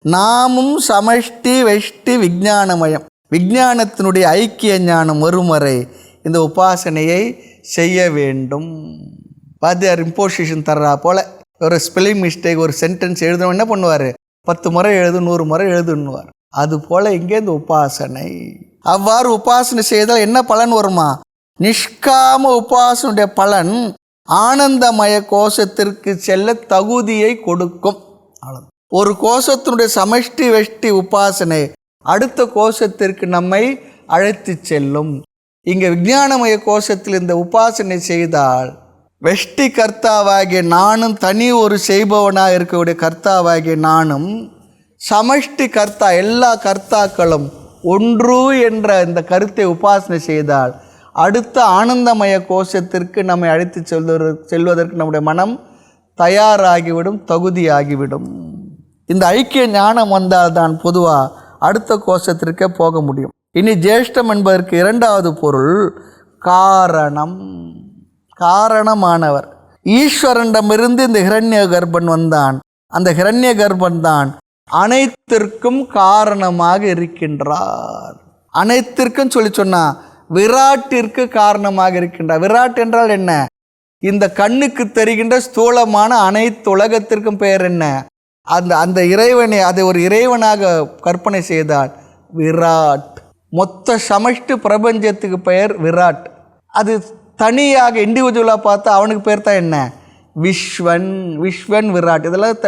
நாமும் சமஷ்டி வெஷ்டி விஞ்ஞானமயம், விஞ்ஞானத்தினுடைய ஐக்கிய ஞானம் ஒருமுறை இந்த உபாசனையை செய்ய வேண்டும். வாத்தியார் இம்போசிஷன் தர்றா போல் ஒரு ஸ்பெல்லிங் மிஸ்டேக், ஒரு சென்டென்ஸ் எழுதணும், என்ன பண்ணுவார்? 10 முறை எழுது, 100 முறை எழுதுன்னுவார். அதுபோல் இங்கே இந்த உபாசனை. அவ்வாறு உபாசனை செய்தால் என்ன பலன் வருமா? நிஷ்காம உபாசனுடைய பலன் ஆனந்தமய கோஷத்திற்கு செல்ல தகுதியை கொடுக்கும். ஒரு கோஷத்தினுடைய சமஷ்டி வெஷ்டி உபாசனை அடுத்த கோஷத்திற்கு நம்மை அழைத்து செல்லும். இங்கே விஞ்ஞானமய கோஷத்தில் இந்த உபாசனை செய்தால் வெஷ்டி கர்த்தாவாகிய நானும் தனி ஒரு செய்பவனாக இருக்கக்கூடிய கர்த்தாவாகிய நானும் சமஷ்டி கர்த்தா எல்லா கர்த்தாக்களும் ஒன்று என்ற இந்த கருத்தை உபாசனை செய்தால் அடுத்த ஆனந்தமய கோஷத்திற்கு நம்மை அழைத்து செல்வதற்கு நம்முடைய மனம் தயாராகிவிடும், தகுதியாகிவிடும். இந்த ஐக்கிய ஞானம் வந்தால் தான் பொதுவாக அடுத்த கோஷத்திற்கே போக முடியும். இனி ஜேஷ்டம் என்பதற்கு இரண்டாவது பொருள் காரணம், காரணமானவர். ஈஸ்வரனிடமிருந்து இந்த ஹிரண்ய கர்ப்பன் வந்தான். அந்த ஹிரண்ய கர்ப்பன் தான் அனைத்திற்கும் காரணமாக இருக்கின்றார். அனைத்திற்கும் சொல்லி சொன்னால் விராட்டிற்கு காரணமாக இருக்கின்றார். விராட் என்றால் என்ன? இந்த கண்ணுக்கு தெரிகின்ற ஸ்தூலமான அனைத்து உலகத்திற்கும் பெயர் என்ன? அந்த இறைவனை, அதை ஒரு இறைவனாக கற்பனை செய்தால் விராட். மொத்த சமஷ்டி பிரபஞ்சத்துக்கு பெயர் விராட். அது தனியாக இண்டிவிஜுவலாக பார்த்தா அவனுக்கு பேர் தான் என்ன? விஸ்வன். விஸ்வன் விராட். இதெல்லாம்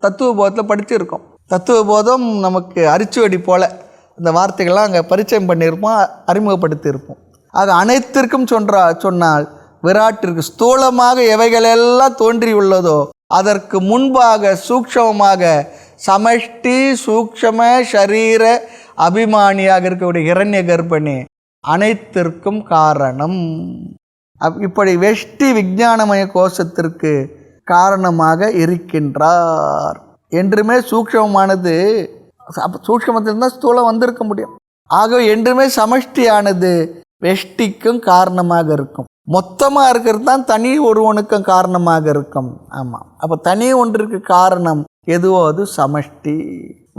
தத்துவ போதத்தில் படிச்சிருக்கோம். தத்துவ போதம் நமக்கு அரிச்சுவடி போல் இந்த வார்த்தைகள்லாம் அங்கே பரிச்சயம் பண்ணியிருப்போம், அறிமுகப்படுத்தியிருப்போம். அது அனைத்திற்கும் சொன்னால் விராட்டிற்கு ஸ்தூலமாக எவைகளெல்லாம் தோன்றியுள்ளதோ அதற்கு முன்பாக சூக்ஷமமாக சமஷ்டி சூக்ஷம ஷரீர அபிமானியாக இருக்கக்கூடிய இரண்ய கர்ப்பனே அனைத்திற்கும் காரணம். இப்படி வெஷ்டி விஞ்ஞானமய கோஷத்திற்கு காரணமாக இருக்கின்றார். என்றுமே சூக்ஷமமானது, சூக்ஷமத்திலிருந்தால் ஸ்தூலம் வந்திருக்க முடியும். ஆகவே என்றுமே சமஷ்டியானது வெஷ்டிக்கும் காரணமாக இருக்கும். மொத்தமாக இருக்கிறது தான் தனி ஒருவனுக்கும் காரணமாக இருக்கும். ஆமாம், அப்போ தனி ஒன்றிற்கு காரணம் எதுவோ அது சமஷ்டி.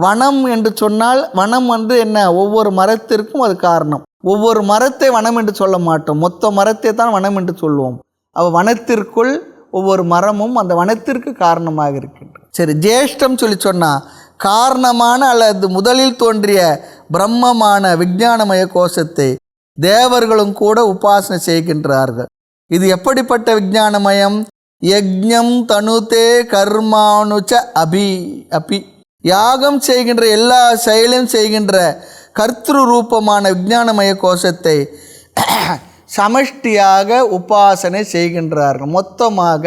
வனம் என்று சொன்னால் வனம் என்ன, ஒவ்வொரு மரத்திற்கும் அது காரணம். ஒவ்வொரு மரத்தை வனம் என்று சொல்ல மாட்டோம், மொத்த மரத்தை தான் வனம் என்று சொல்லுவோம். அப்போ வனத்திற்குள் ஒவ்வொரு மரமும் அந்த வனத்திற்கு காரணமாக இருக்கின்றது. சரி, ஜேஷ்டம் சொல்லி சொன்னால் காரணமான அல்லது முதலில் தோன்றிய பிரம்மமான விஞ்ஞானமய கோஷத்தை தேவர்களும் கூட உபாசனை செய்கின்றார்கள். இது எப்படிப்பட்ட விஞ்ஞானமயம்? யஜ்ஞம் தனுதே கர்மானுச்ச அபி யாகம் செய்கின்ற எல்லா செயலும் செய்கின்ற கர்த்திரு ரூபமான விஞ்ஞானமய கோஷத்தை சமஷ்டியாக உபாசனை செய்கின்றார்கள். மொத்தமாக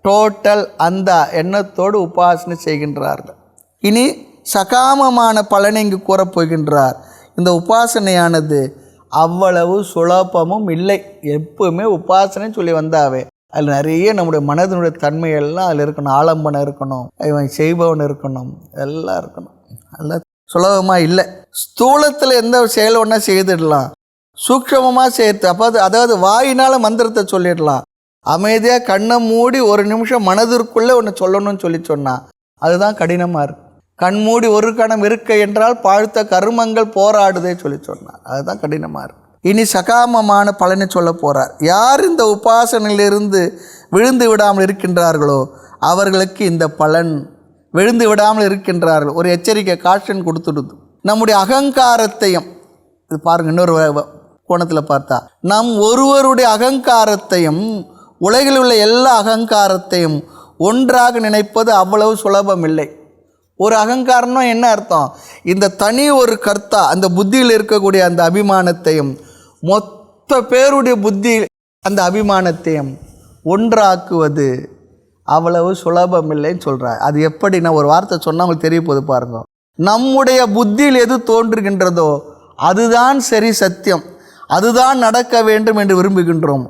டோட்டல் அந்த எண்ணத்தோடு உபாசனை செய்கின்றார்கள். இனி சகாமமான பலனை இங்கு கூறப்போகின்றார். இந்த உபாசனையானது அவ்வளவு சுலபமும் இல்லை. எப்பவுமே உபாசனை சொல்லி வந்தாவே அதில் நிறைய நம்முடைய மனதினுடைய தன்மையெல்லாம் அதில் இருக்கணும். ஆலம்பனம் இருக்கணும், இவன் செய்பவன் இருக்கணும், எல்லாம் இருக்கணும். எல்லாம் சுலபமாக இல்லை. ஸ்தூலத்தில் எந்த செயல் ஒன்றா செய்திடலாம், சூக்ஷமமாக சேர்த்து அப்போ அதாவது வாயினால் மந்திரத்தை சொல்லிடலாம். அமைதியாக கண்ணை மூடி ஒரு நிமிஷம் மனதிற்குள்ளே ஒன்று சொல்லணும்னு சொன்னால் அதுதான் கடினமாக இருக்குது. கண் மூடி ஒரு கணம் இருக்க என்றால் பாழ்த்த கருமங்கள் போராடுதே சொன்னார், அதுதான் கடினமாக இருக்குது. இனி சகாமமான பலனை சொல்ல போகிறார். யார் இந்த உபாசனையிலிருந்து விழுந்து விடாமல் இருக்கின்றார்களோ அவர்களுக்கு இந்த பலன். விழுந்து விடாமல் இருக்கின்றார்கள், ஒரு எச்சரிக்கை காஷன் கொடுத்துடுது. நம்முடைய அகங்காரத்தையும் இது பாருங்கள், இன்னொரு கோணத்தில் பார்த்தா நம் ஒருவருடைய அகங்காரத்தையும் உலகில் உள்ள எல்லா அகங்காரத்தையும் ஒன்றாக நினைப்பது அவ்வளவு சுலபம் இல்லை. ஒரு அகங்காரம்னா என்ன அர்த்தம்? இந்த தனி ஒரு கர்த்தா அந்த புத்தியில் இருக்கக்கூடிய அந்த அபிமானத்தையும் மொத்த பேருடைய புத்தி அந்த அபிமானத்தையும் ஒன்றாக்குவது அவ்வளவு சுலபம் இல்லைன்னு சொல்கிறார். அது எப்படின்னா ஒரு வார்த்தை சொன்னால் அவங்களுக்கு தெரிய போது பாருங்க. நம்முடைய புத்தியில் எது தோன்றுகின்றதோ அதுதான் சரி, சத்தியம், அதுதான் நடக்க வேண்டும் என்று விரும்புகின்றோம்.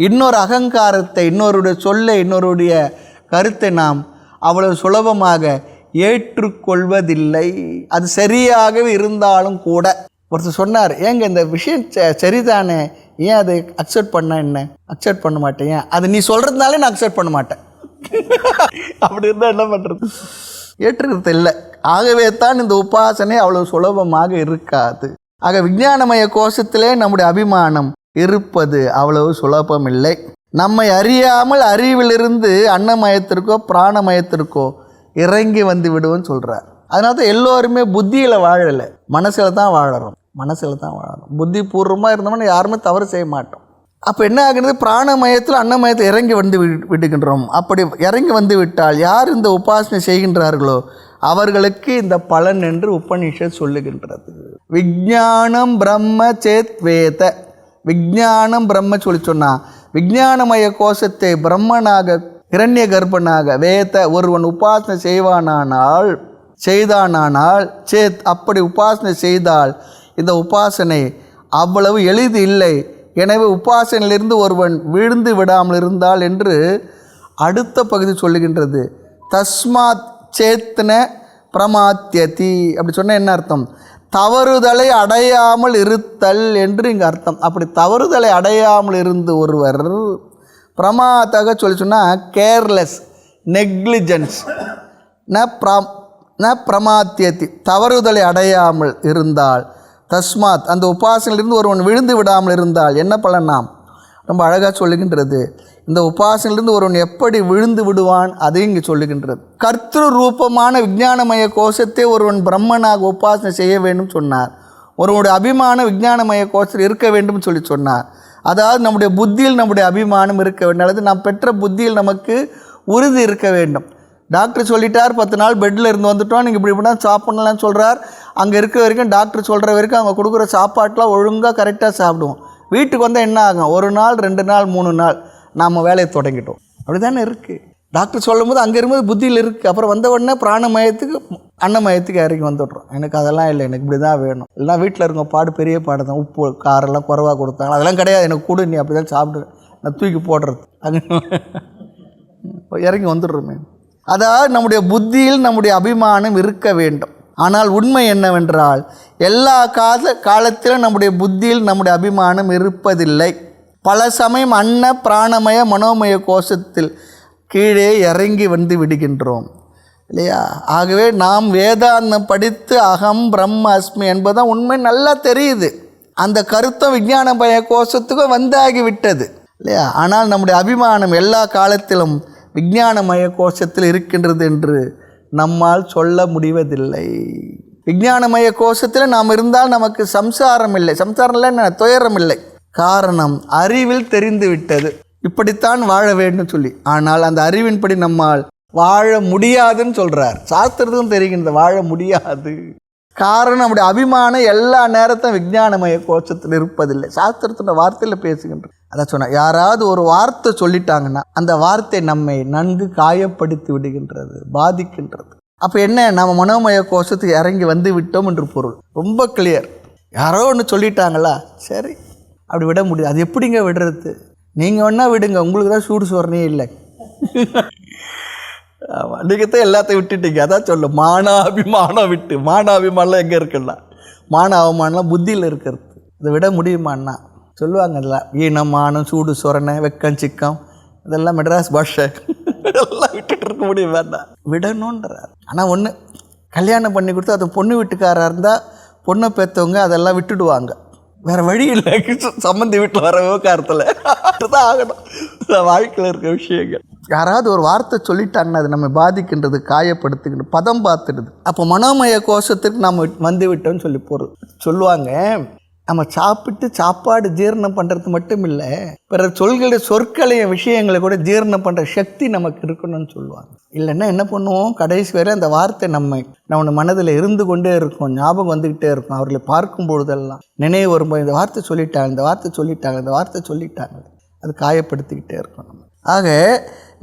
இன்னொரு அகங்காரத்தை, இன்னொருடைய சொல்லை, இன்னொருடைய கருத்தை நாம் அவ்வளவு சுலபமாக ஏற்றுக்கொள்வதில்லை. அது சரியாகவே இருந்தாலும் கூட. ஒருத்தர் சொன்னார், ஏங்க இந்த விஷயம் சரிதானே, ஏன் அதை அக்செப்ட் பண்ண, என்ன அக்செப்ட் பண்ண மாட்டேன், ஏன் அது நீ சொல்கிறதுனாலே நான் அக்செப்ட் பண்ண மாட்டேன். அப்படி இருந்தால் என்ன பண்ணுறது? ஏற்றுக்கிறது இல்லை. ஆகவே தான் இந்த உபாசனை அவ்வளவு சுலபமாக இருக்காது. ஆக விஞ்ஞானமய கோஷத்திலே நம்முடைய அபிமானம் இருப்பது அவ்வளவு சுலபம் இல்லை. நம்மை அறியாமல் அறிவிலிருந்து அன்னமயத்திற்கோ பிராணமயத்திற்கோ இறங்கி வந்து விடுவோன்னு சொல்கிறார். அதனால தான் எல்லோருமே புத்தியில் வாழலை, மனசில் தான் வாழறோம். புத்தி பூர்வமாக இருந்தோம்னா யாருமே தவறு செய்ய மாட்டோம். அப்போ என்ன ஆகுறது? பிராணமயத்தில் அன்னமயத்தில் இறங்கி வந்து விடுகின்றோம். அப்படி இறங்கி வந்து விட்டால் யார் இந்த உபாசனை செய்கின்றார்களோ அவர்களுக்கு இந்த பலன் என்று உபனிஷத் சொல்லுகின்றது. விஞ்ஞானம் பிரம்ம சேத் வேத. விஞ்ஞானம் பிரம்ம சொல்லி சொன்னால் விஞ்ஞானமய கோஷத்தை பிரம்மனாக இரண்ய கர்ப்பனாக வேத ஒருவன் உபாசனை செய்தானானால் சேத் அப்படி உபாசனை செய்தால் இந்த உபாசனை அவ்வளவு எளிது இல்லை. எனவே உபாசனையிலிருந்து ஒருவன் வீழ்ந்து விடாமல் இருந்தால் என்று அடுத்த பகுதி சொல்லுகின்றது. தஸ்மாத் சேத்ன பிரமாத்தியதி. அப்படி சொன்னால் என்ன அர்த்தம்? தவறுதலை அடையாமல் இருத்தல் என்று இங்கே அர்த்தம். அப்படி தவறுதலை அடையாமல் இருந்து ஒருவர் பிரமாத்தாக சொல்லி சொன்னால் கேர்லெஸ், நெக்லிஜென்ஸ், ந பிரமாத்தியத்தி, தவறுதலை அடையாமல் இருந்தால், தஸ்மாத் அந்த உபாசனையிலிருந்து ஒருவன் விழுந்து விடாமல் இருந்தால் என்ன பலனாம்? ரொம்ப அழகாக சொல்லுகின்றது. இந்த உபாசனையிலிருந்து ஒருவன் எப்படி விழுந்து விடுவான் அதையும் இங்கே சொல்லுகின்றது. கர்த்திரு ரூபமான விஞ்ஞானமய கோஷத்தை ஒருவன் பிரம்மனாக உபாசனை செய்ய வேண்டும் சொன்னார். ஒருவனுடைய அபிமான விஞ்ஞானமய கோஷத்தில் இருக்க வேண்டும் சொல்லி சொன்னார். அதாவது நம்முடைய புத்தியில் நம்முடைய அபிமானம் இருக்க வேண்டும், அல்லது நாம் பெற்ற புத்தியில் நமக்கு உறுதி இருக்க வேண்டும். டாக்டர் சொல்லிட்டார் 10 நாள் பெட்டில் இருந்து வந்துட்டோம், நீங்கள் இப்படி இப்படினா சாப்பிட்ணும்லாம் சொல்கிறார். அங்கே இருக்க வரைக்கும் டாக்டர் சொல்கிற வரைக்கும் அவங்க கொடுக்குற சாப்பாட்டெலாம் ஒழுங்காக கரெக்டாக சாப்பிடுவோம். வீட்டுக்கு வந்தால் என்ன ஆகும்? 1 நாள் 2 நாள் 3 நாள் நாம் வேலையை தொடங்கிட்டோம். அப்படி தானே இருக்குது. டாக்டர் சொல்லும் போது அங்கே இருக்கும்போது புத்தியில் இருக்குது. அப்புறம் வந்த உடனே பிராணமயத்துக்கு அன்னமயத்துக்கு இறங்கி வந்துடுறோம். எனக்கு அதெல்லாம் இல்லை, எனக்கு இப்படி தான் வேணும். எல்லாம் வீட்டில் இருக்க பாடு பெரிய பாடு தான். உப்பு காரெல்லாம் குறைவாக கொடுத்தாங்க, அதெல்லாம் கிடையாது. எனக்கு கொடு, நீ அப்படி தான் சாப்பிடு, நான் தூக்கி போடுறது, அது இறங்கி வந்துடுறோமே. அதாவது நம்முடைய புத்தியில் நம்முடைய அபிமானம் இருக்க வேண்டும். ஆனால் உண்மை என்னவென்றால் எல்லா காலத்திலும் நம்முடைய புத்தியில் நம்முடைய அபிமானம் இருப்பதில்லை. பல சமயம் அன்ன பிராணமய மனோமய கோஷத்தில் கீழே இறங்கி வந்து விடுகின்றோம் இல்லையா? ஆகவே நாம் வேதாந்தம் படித்து அகம் பிரம்ம அஸ்மி என்பதுதான் உண்மை நல்லா தெரியுது. அந்த கருத்தம் விஞ்ஞானமய கோஷத்துக்கும் வந்தாகிவிட்டது இல்லையா? ஆனால் நம்முடைய அபிமானம் எல்லா காலத்திலும் விஞ்ஞானமய கோஷத்தில் இருக்கின்றது என்று நம்மால் சொல்ல முடிவதில்லை. விஞ்ஞானமய கோஷத்தில் நாம் இருந்தால் நமக்கு சம்சாரம் இல்லை. சம்சாரம் இல்லை, துயரம் இல்லை. காரணம் அறிவில் தெரிந்து விட்டது இப்படித்தான் வாழ வேண்டும் சொல்லி. ஆனால் அந்த அறிவின்படி நம்மால் வாழ முடியாதுன்னு சொல்கிறார். சாஸ்திரத்துக்கும் தெரிகின்ற வாழ முடியாது. காரணம் நம்முடைய அபிமானம் எல்லா நேரத்தையும் விஞ்ஞானமய கோஷத்தில் இருப்பதில்லை. சாஸ்திரத்தோட வார்த்தையில் பேசுகின்ற அதை சொன்ன யாராவது ஒரு வார்த்தை சொல்லிட்டாங்கன்னா அந்த வார்த்தை நம்மை நன்கு காயப்படுத்தி விடுகின்றது, பாதிக்கின்றது. அப்போ என்ன, நம்ம மனோமய கோஷத்துக்கு இறங்கி வந்து விட்டோம் என்று பொருள். ரொம்ப கிளியர். யாரோ ஒன்று சொல்லிட்டாங்களா, சரி அப்படி விட முடியாது. அது எப்படிங்க விடுறது? நீங்கள் வேணா விடுங்க, உங்களுக்கு தான் சூடு சோறனே இல்லை. ஆமாம், நீங்கள் தான் எல்லாத்தையும் விட்டுட்டீங்க. அதான் சொல்ல மானாபிமானம் விட்டு. மானாபிமானம்லாம் எங்கே இருக்குல்ல? மான அவமானம்லாம் புத்தியில் இருக்கிறது. இதை விட முடியுமான்னா சொல்லுவாங்கல்ல, ஈனம் மானம் சூடு சொரணை வெக்கம் சிக்கம் இதெல்லாம் மெட்ராஸ் பாஷை. இதெல்லாம் விட்டுட்டு இருக்க முடியும், வேண்டாம் விடணுன்றார். ஆனால் ஒன்று, கல்யாணம் பண்ணி கொடுத்து அது பொண்ணு வீட்டுக்காராக இருந்தால் பொண்ணை பெற்றவங்க அதெல்லாம் விட்டுடுவாங்க. வேறு வழி இல்லை. சம்மந்தி வீட்டில் வர விவகாரத்தில் தான் ஆகணும். வாழ்க்கையில் இருக்கிற விஷயங்கள். யாராவது ஒரு வார்த்தை சொல்லிட்டாங்கன்னா அது நம்ம பாதிக்கின்றது, காயப்படுத்துக்கின்றது, பதம் பார்த்துடுது. அப்போ மனோமய கோஷத்துக்கு நம்ம வந்து விட்டோம்னு சொல்லி பொருள் சொல்லுவாங்க. நம்ம சாப்பிட்டு சாப்பாடு ஜீரணம் பண்ணுறது மட்டும் இல்லை, பிற சொற்களையும் விஷயங்களை கூட ஜீரணம் பண்ணுற சக்தி நமக்கு இருக்கணும்னு சொல்லுவாங்க. இல்லைன்னா என்ன பண்ணுவோம், கடைசி வரை அந்த வார்த்தை நம்ம மனதில் இருந்து கொண்டே இருக்கும், ஞாபகம் வந்துக்கிட்டே இருக்கும். அவர்களை பார்க்கும் பொழுதெல்லாம் நினைவு வரும்போது இந்த வார்த்தை சொல்லிட்டாங்க, இந்த வார்த்தை சொல்லிட்டாங்க, இந்த வார்த்தை சொல்லிட்டாங்க, அது காயப்படுத்திக்கிட்டே இருக்கும் நம்ம. ஆக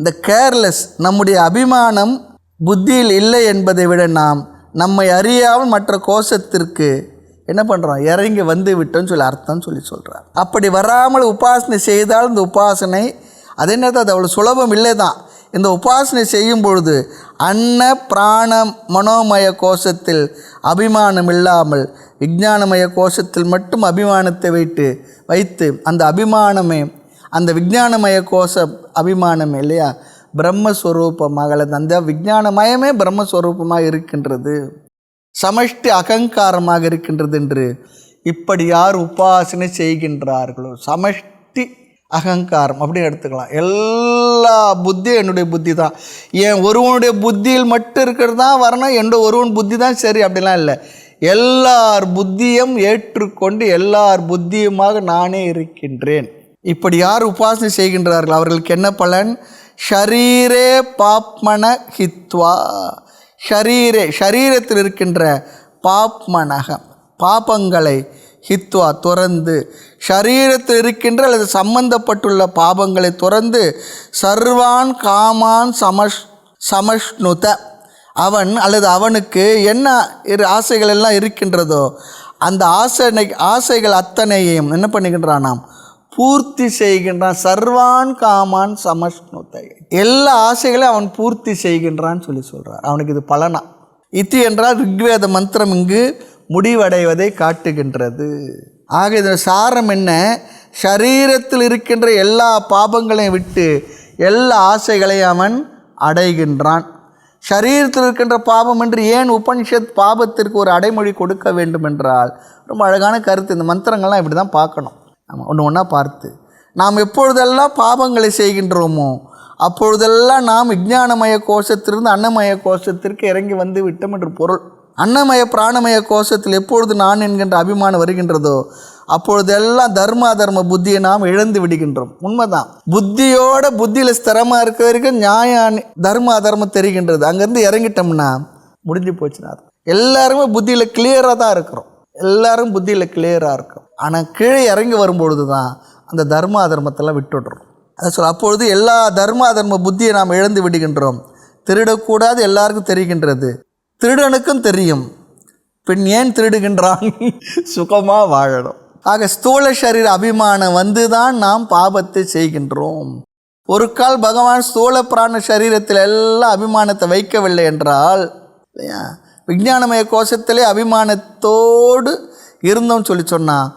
இந்த கேர்லெஸ், நம்முடைய அபிமானம் புத்தியில் இல்லை என்பதை விட நாம் நம்மை அறியாமல் மற்ற கோஷத்திற்கு என்ன பண்ணுறோம், இறங்கி வந்து விட்டோன்னு சொல்லி அர்த்தம் சொல்லி சொல்கிறார். அப்படி வராமல் உபாசனை செய்தால் இந்த உபாசனை அது என்னது, அது அவ்வளோ சுலபம் இல்லை தான். இந்த உபாசனை செய்யும் பொழுது அன்ன பிராண மனோமய கோஷத்தில் அபிமானம் இல்லாமல் விஞ்ஞானமய கோஷத்தில் மட்டும் அபிமானத்தை வைத்து அந்த அபிமானமே, அந்த விஞ்ஞானமய கோஷ அபிமானமே இல்லையா பிரம்மஸ்வரூபமாக, அந்த விஞ்ஞானமயமே பிரம்மஸ்வரூபமாக இருக்கின்றது, சமஷ்டி அகங்காரமாக இருக்கின்றது என்று இப்படி யார் உபாசனை செய்கின்றார்களோ, சமஷ்டி அகங்காரம் அப்படின்னு எடுத்துக்கலாம். எல்லா புத்தியும் என்னுடைய புத்தி தான், ஏன் ஒருவனுடைய புத்தியில் மட்டும் இருக்கிறது தான் வரணும், என்னோட ஒருவன் புத்தி தான் சரி அப்படிலாம் இல்லை. எல்லார் புத்தியும் ஏற்றுக்கொண்டு எல்லார் புத்தியுமாக நானே இருக்கின்றேன். இப்படி யார் உபாசனை செய்கின்றார்கள் அவர்களுக்கு என்ன பலன்? ஷரீரே பாப்மன ஹித்வா, ஷரீரத்தில் இருக்கின்ற பாப்மனகம் பாபங்களை ஹித்வா துறந்து, ஷரீரத்தில் இருக்கின்ற அல்லது சம்பந்தப்பட்டுள்ள பாபங்களை துறந்து, சர்வான் காமான் சமஷ்ணுத, அவன் அல்லது அவனுக்கு என்ன ஆசைகள் எல்லாம் இருக்கின்றதோ அந்த ஆசைகள் அத்தனையும் என்ன பண்ணுகின்றானாம், பூர்த்தி செய்கின்றான். சர்வான் காமான் சமஷ்ணுதை, எல்லா ஆசைகளையும் அவன் பூர்த்தி செய்கின்றான்னு சொல்லி சொல்கிறார். அவனுக்கு இது பலனா. இத்தி என்றால் ரிக்வேத மந்திரம் இங்கு முடிவடைவதை காட்டுகின்றது. ஆக இதன் சாரம் என்ன, ஷரீரத்தில் இருக்கின்ற எல்லா பாபங்களையும் விட்டு எல்லா ஆசைகளையும் அவன் அடைகின்றான். ஷரீரத்தில் இருக்கின்ற பாபம் என்று ஏன் உபனிஷத் பாபத்திற்கு ஒரு அடைமொழி கொடுக்க வேண்டும் என்றால், ரொம்ப அழகான கருத்து. இந்த மந்திரங்கள்லாம் இப்படி தான் பார்க்கணும். நம்ம ஒன்று ஒன்றா பார்த்து, நாம் எப்பொழுதெல்லாம் பாபங்களை செய்கின்றோமோ அப்பொழுதெல்லாம் நாம் விஞ்ஞானமய கோஷத்திலிருந்து அன்னமய கோஷத்திற்கு இறங்கி வந்து விட்டோம் என்று பொருள். அன்னமய பிராணமய கோஷத்தில் எப்பொழுது நான் என்கின்ற அபிமானம் வருகின்றதோ அப்பொழுதெல்லாம் தர்ம அதர்ம புத்தியை நாம் இழந்து விடுகின்றோம். உண்மைதான். புத்தியில் ஸ்திரமாக இருக்க வரைக்கும் நியாயம் தர்ம அதர்மம் தெரிகின்றது. அங்கேருந்து இறங்கிட்டோம்னா முடிஞ்சு போச்சுன்னா எல்லாருமே புத்தியில் கிளியராக தான் இருக்கிறோம். எல்லாரும் புத்தியில் கிளியராக இருக்கும். ஆனால் கீழே இறங்கி வரும்பொழுது தான் அந்த தர்ம அதர்மத்தெல்லாம் விட்டுடுறோம். அதை சொல்ல. அப்பொழுது எல்லா தர்ம அதர்ம புத்தியை நாம் இழந்து விடுகின்றோம். திருடக்கூடாது எல்லாருக்கும் தெரிகின்றது, திருடனுக்கும் தெரியும், பின் ஏன் திருடுகின்றான்? சுகமாக வாழணும். ஆக ஸ்தூல சரீர அபிமானம் வந்து தான் நாம் பாபத்தை செய்கின்றோம். ஒரு கால் பகவான் ஸ்தூல பிராண சரீரத்தில் எல்லாம் அபிமானத்தை வைக்கவில்லை என்றால், இல்லையா, விஞ்ஞானமய கோஷத்திலே அபிமானத்தோடு இருந்தோம் சொல்லி சொன்னால்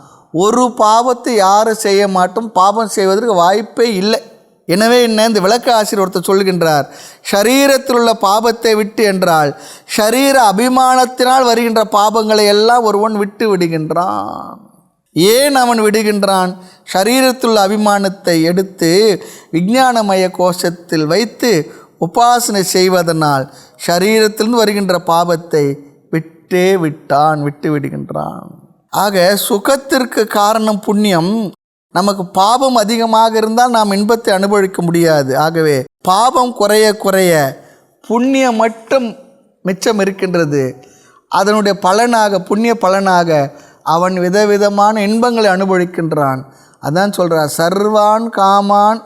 ஒரு பாவத்தை யாரும் செய்ய மாட்டோம், பாவம் செய்வதற்கு வாய்ப்பே இல்லை. எனவே என்ன, இந்த விளக்க ஆசிரியர் ஒருத்தர் சொல்கின்றார், ஷரீரத்தில் உள்ள பாபத்தை விட்டு என்றால் ஷரீர அபிமானத்தினால் வருகின்ற பாபங்களை எல்லாம் ஒருவன் விட்டு விடுகின்றான். ஏன் அவன் விடுகின்றான்? ஷரீரத்துள்ள அபிமானத்தை எடுத்து விஞ்ஞானமய கோஷத்தில் வைத்து உபாசனை செய்வதனால் ஷரீரத்திலிருந்து வருகின்ற பாபத்தை விட்டு விடுகின்றான். ஆக சுகத்திற்கு காரணம் புண்ணியம். நமக்கு பாபம் அதிகமாக இருந்தால் நாம் இன்பத்தை அனுபவிக்க முடியாது. ஆகவே பாபம் குறைய குறைய புண்ணியம் மட்டும் மிச்சம் இருக்கின்றது. அதனுடைய பலனாக, புண்ணிய பலனாக அவன் விதவிதமான இன்பங்களை அனுபவிக்கின்றான். அதான் சொல்கிறார், சர்வான் காமான்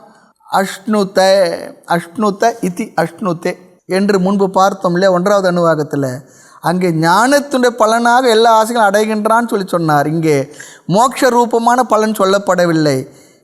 அஷ்ணுத இதி அஷ்ணுதே என்று முன்பு பார்த்தோம் இல்லையா 1வது அணுவாகத்தில். அங்கே ஞானத்துடைய பலனாக எல்லா ஆசைகளும் அடைகின்றான்னு சொன்னார். இங்கே மோட்ச ரூபமான பலன் சொல்லப்படவில்லை.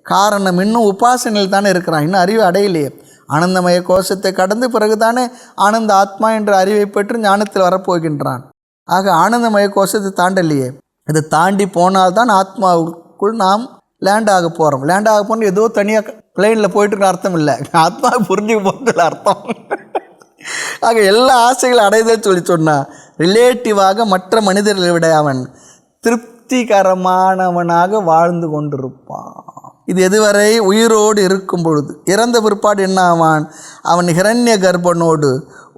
காரணம், இன்னும் உபாசனையில் தானே இருக்கிறான், இன்னும் அறிவு அடையலையே. ஆனந்தமய கோஷத்தை கடந்து பிறகுதானே ஆனந்த ஆத்மா என்ற அறிவை பெற்று ஞானத்தில் வரப்போகின்றான். ஆக ஆனந்தமய கோஷத்தை தாண்டலையே. இதை தாண்டி போனால்தான் ஆத்மாவுக்குள் நாம் லேண்ட் ஆக போகிறோம். லேண்ட் ஆக போனால் ஏதோ தனியாக பிளெயினில் போயிட்டுருக்க அர்த்தம் இல்லை, ஆத்மா புரிஞ்சுக்க போகிறதுல அர்த்தம். ஆக எல்லா ஆசைகளும் அடைதல் சொன்னால் ரிலேட்டிவாக மற்ற மனிதர்களை விட அவன் திருப்திகரமானவனாக வாழ்ந்து கொண்டிருப்பான். இது எதுவரை உயிரோடு இருக்கும் பொழுது. இறந்த பிற்பாடு என்ன ஆவான்? அவன் ஹிரண்ய கர்ப்பனோடு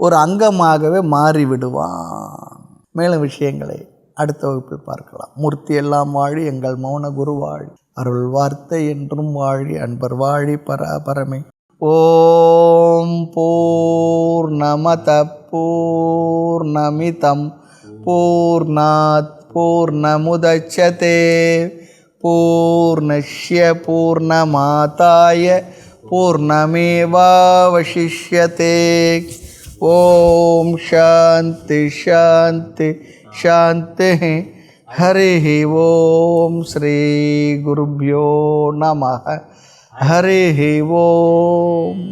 ஒரு அங்கமாகவே மாறிவிடுவான். மேலும் விஷயங்களை அடுத்த வகுப்பில் பார்க்கலாம். மூர்த்தி எல்லாம் வாழி எங்கள் மௌன குரு வாழி, அருள் வார்த்தை என்றும் வாழி, அன்பர் வாழி பராபரமே. ஓம் பூர்ணமத பூர்ணமிதம் பூர்ணாத் பூர்ணமுதச்யதே பூர்ணஸ்ய பூர்ணமாதாய பூர்ணமேவாவசிஷ்யதே. ஓம் சாந்தி சாந்தி சாந்தி. ஹரி ஓம் ஸ்ரீ குருப்யோ நமः. ஹரி ஓம்.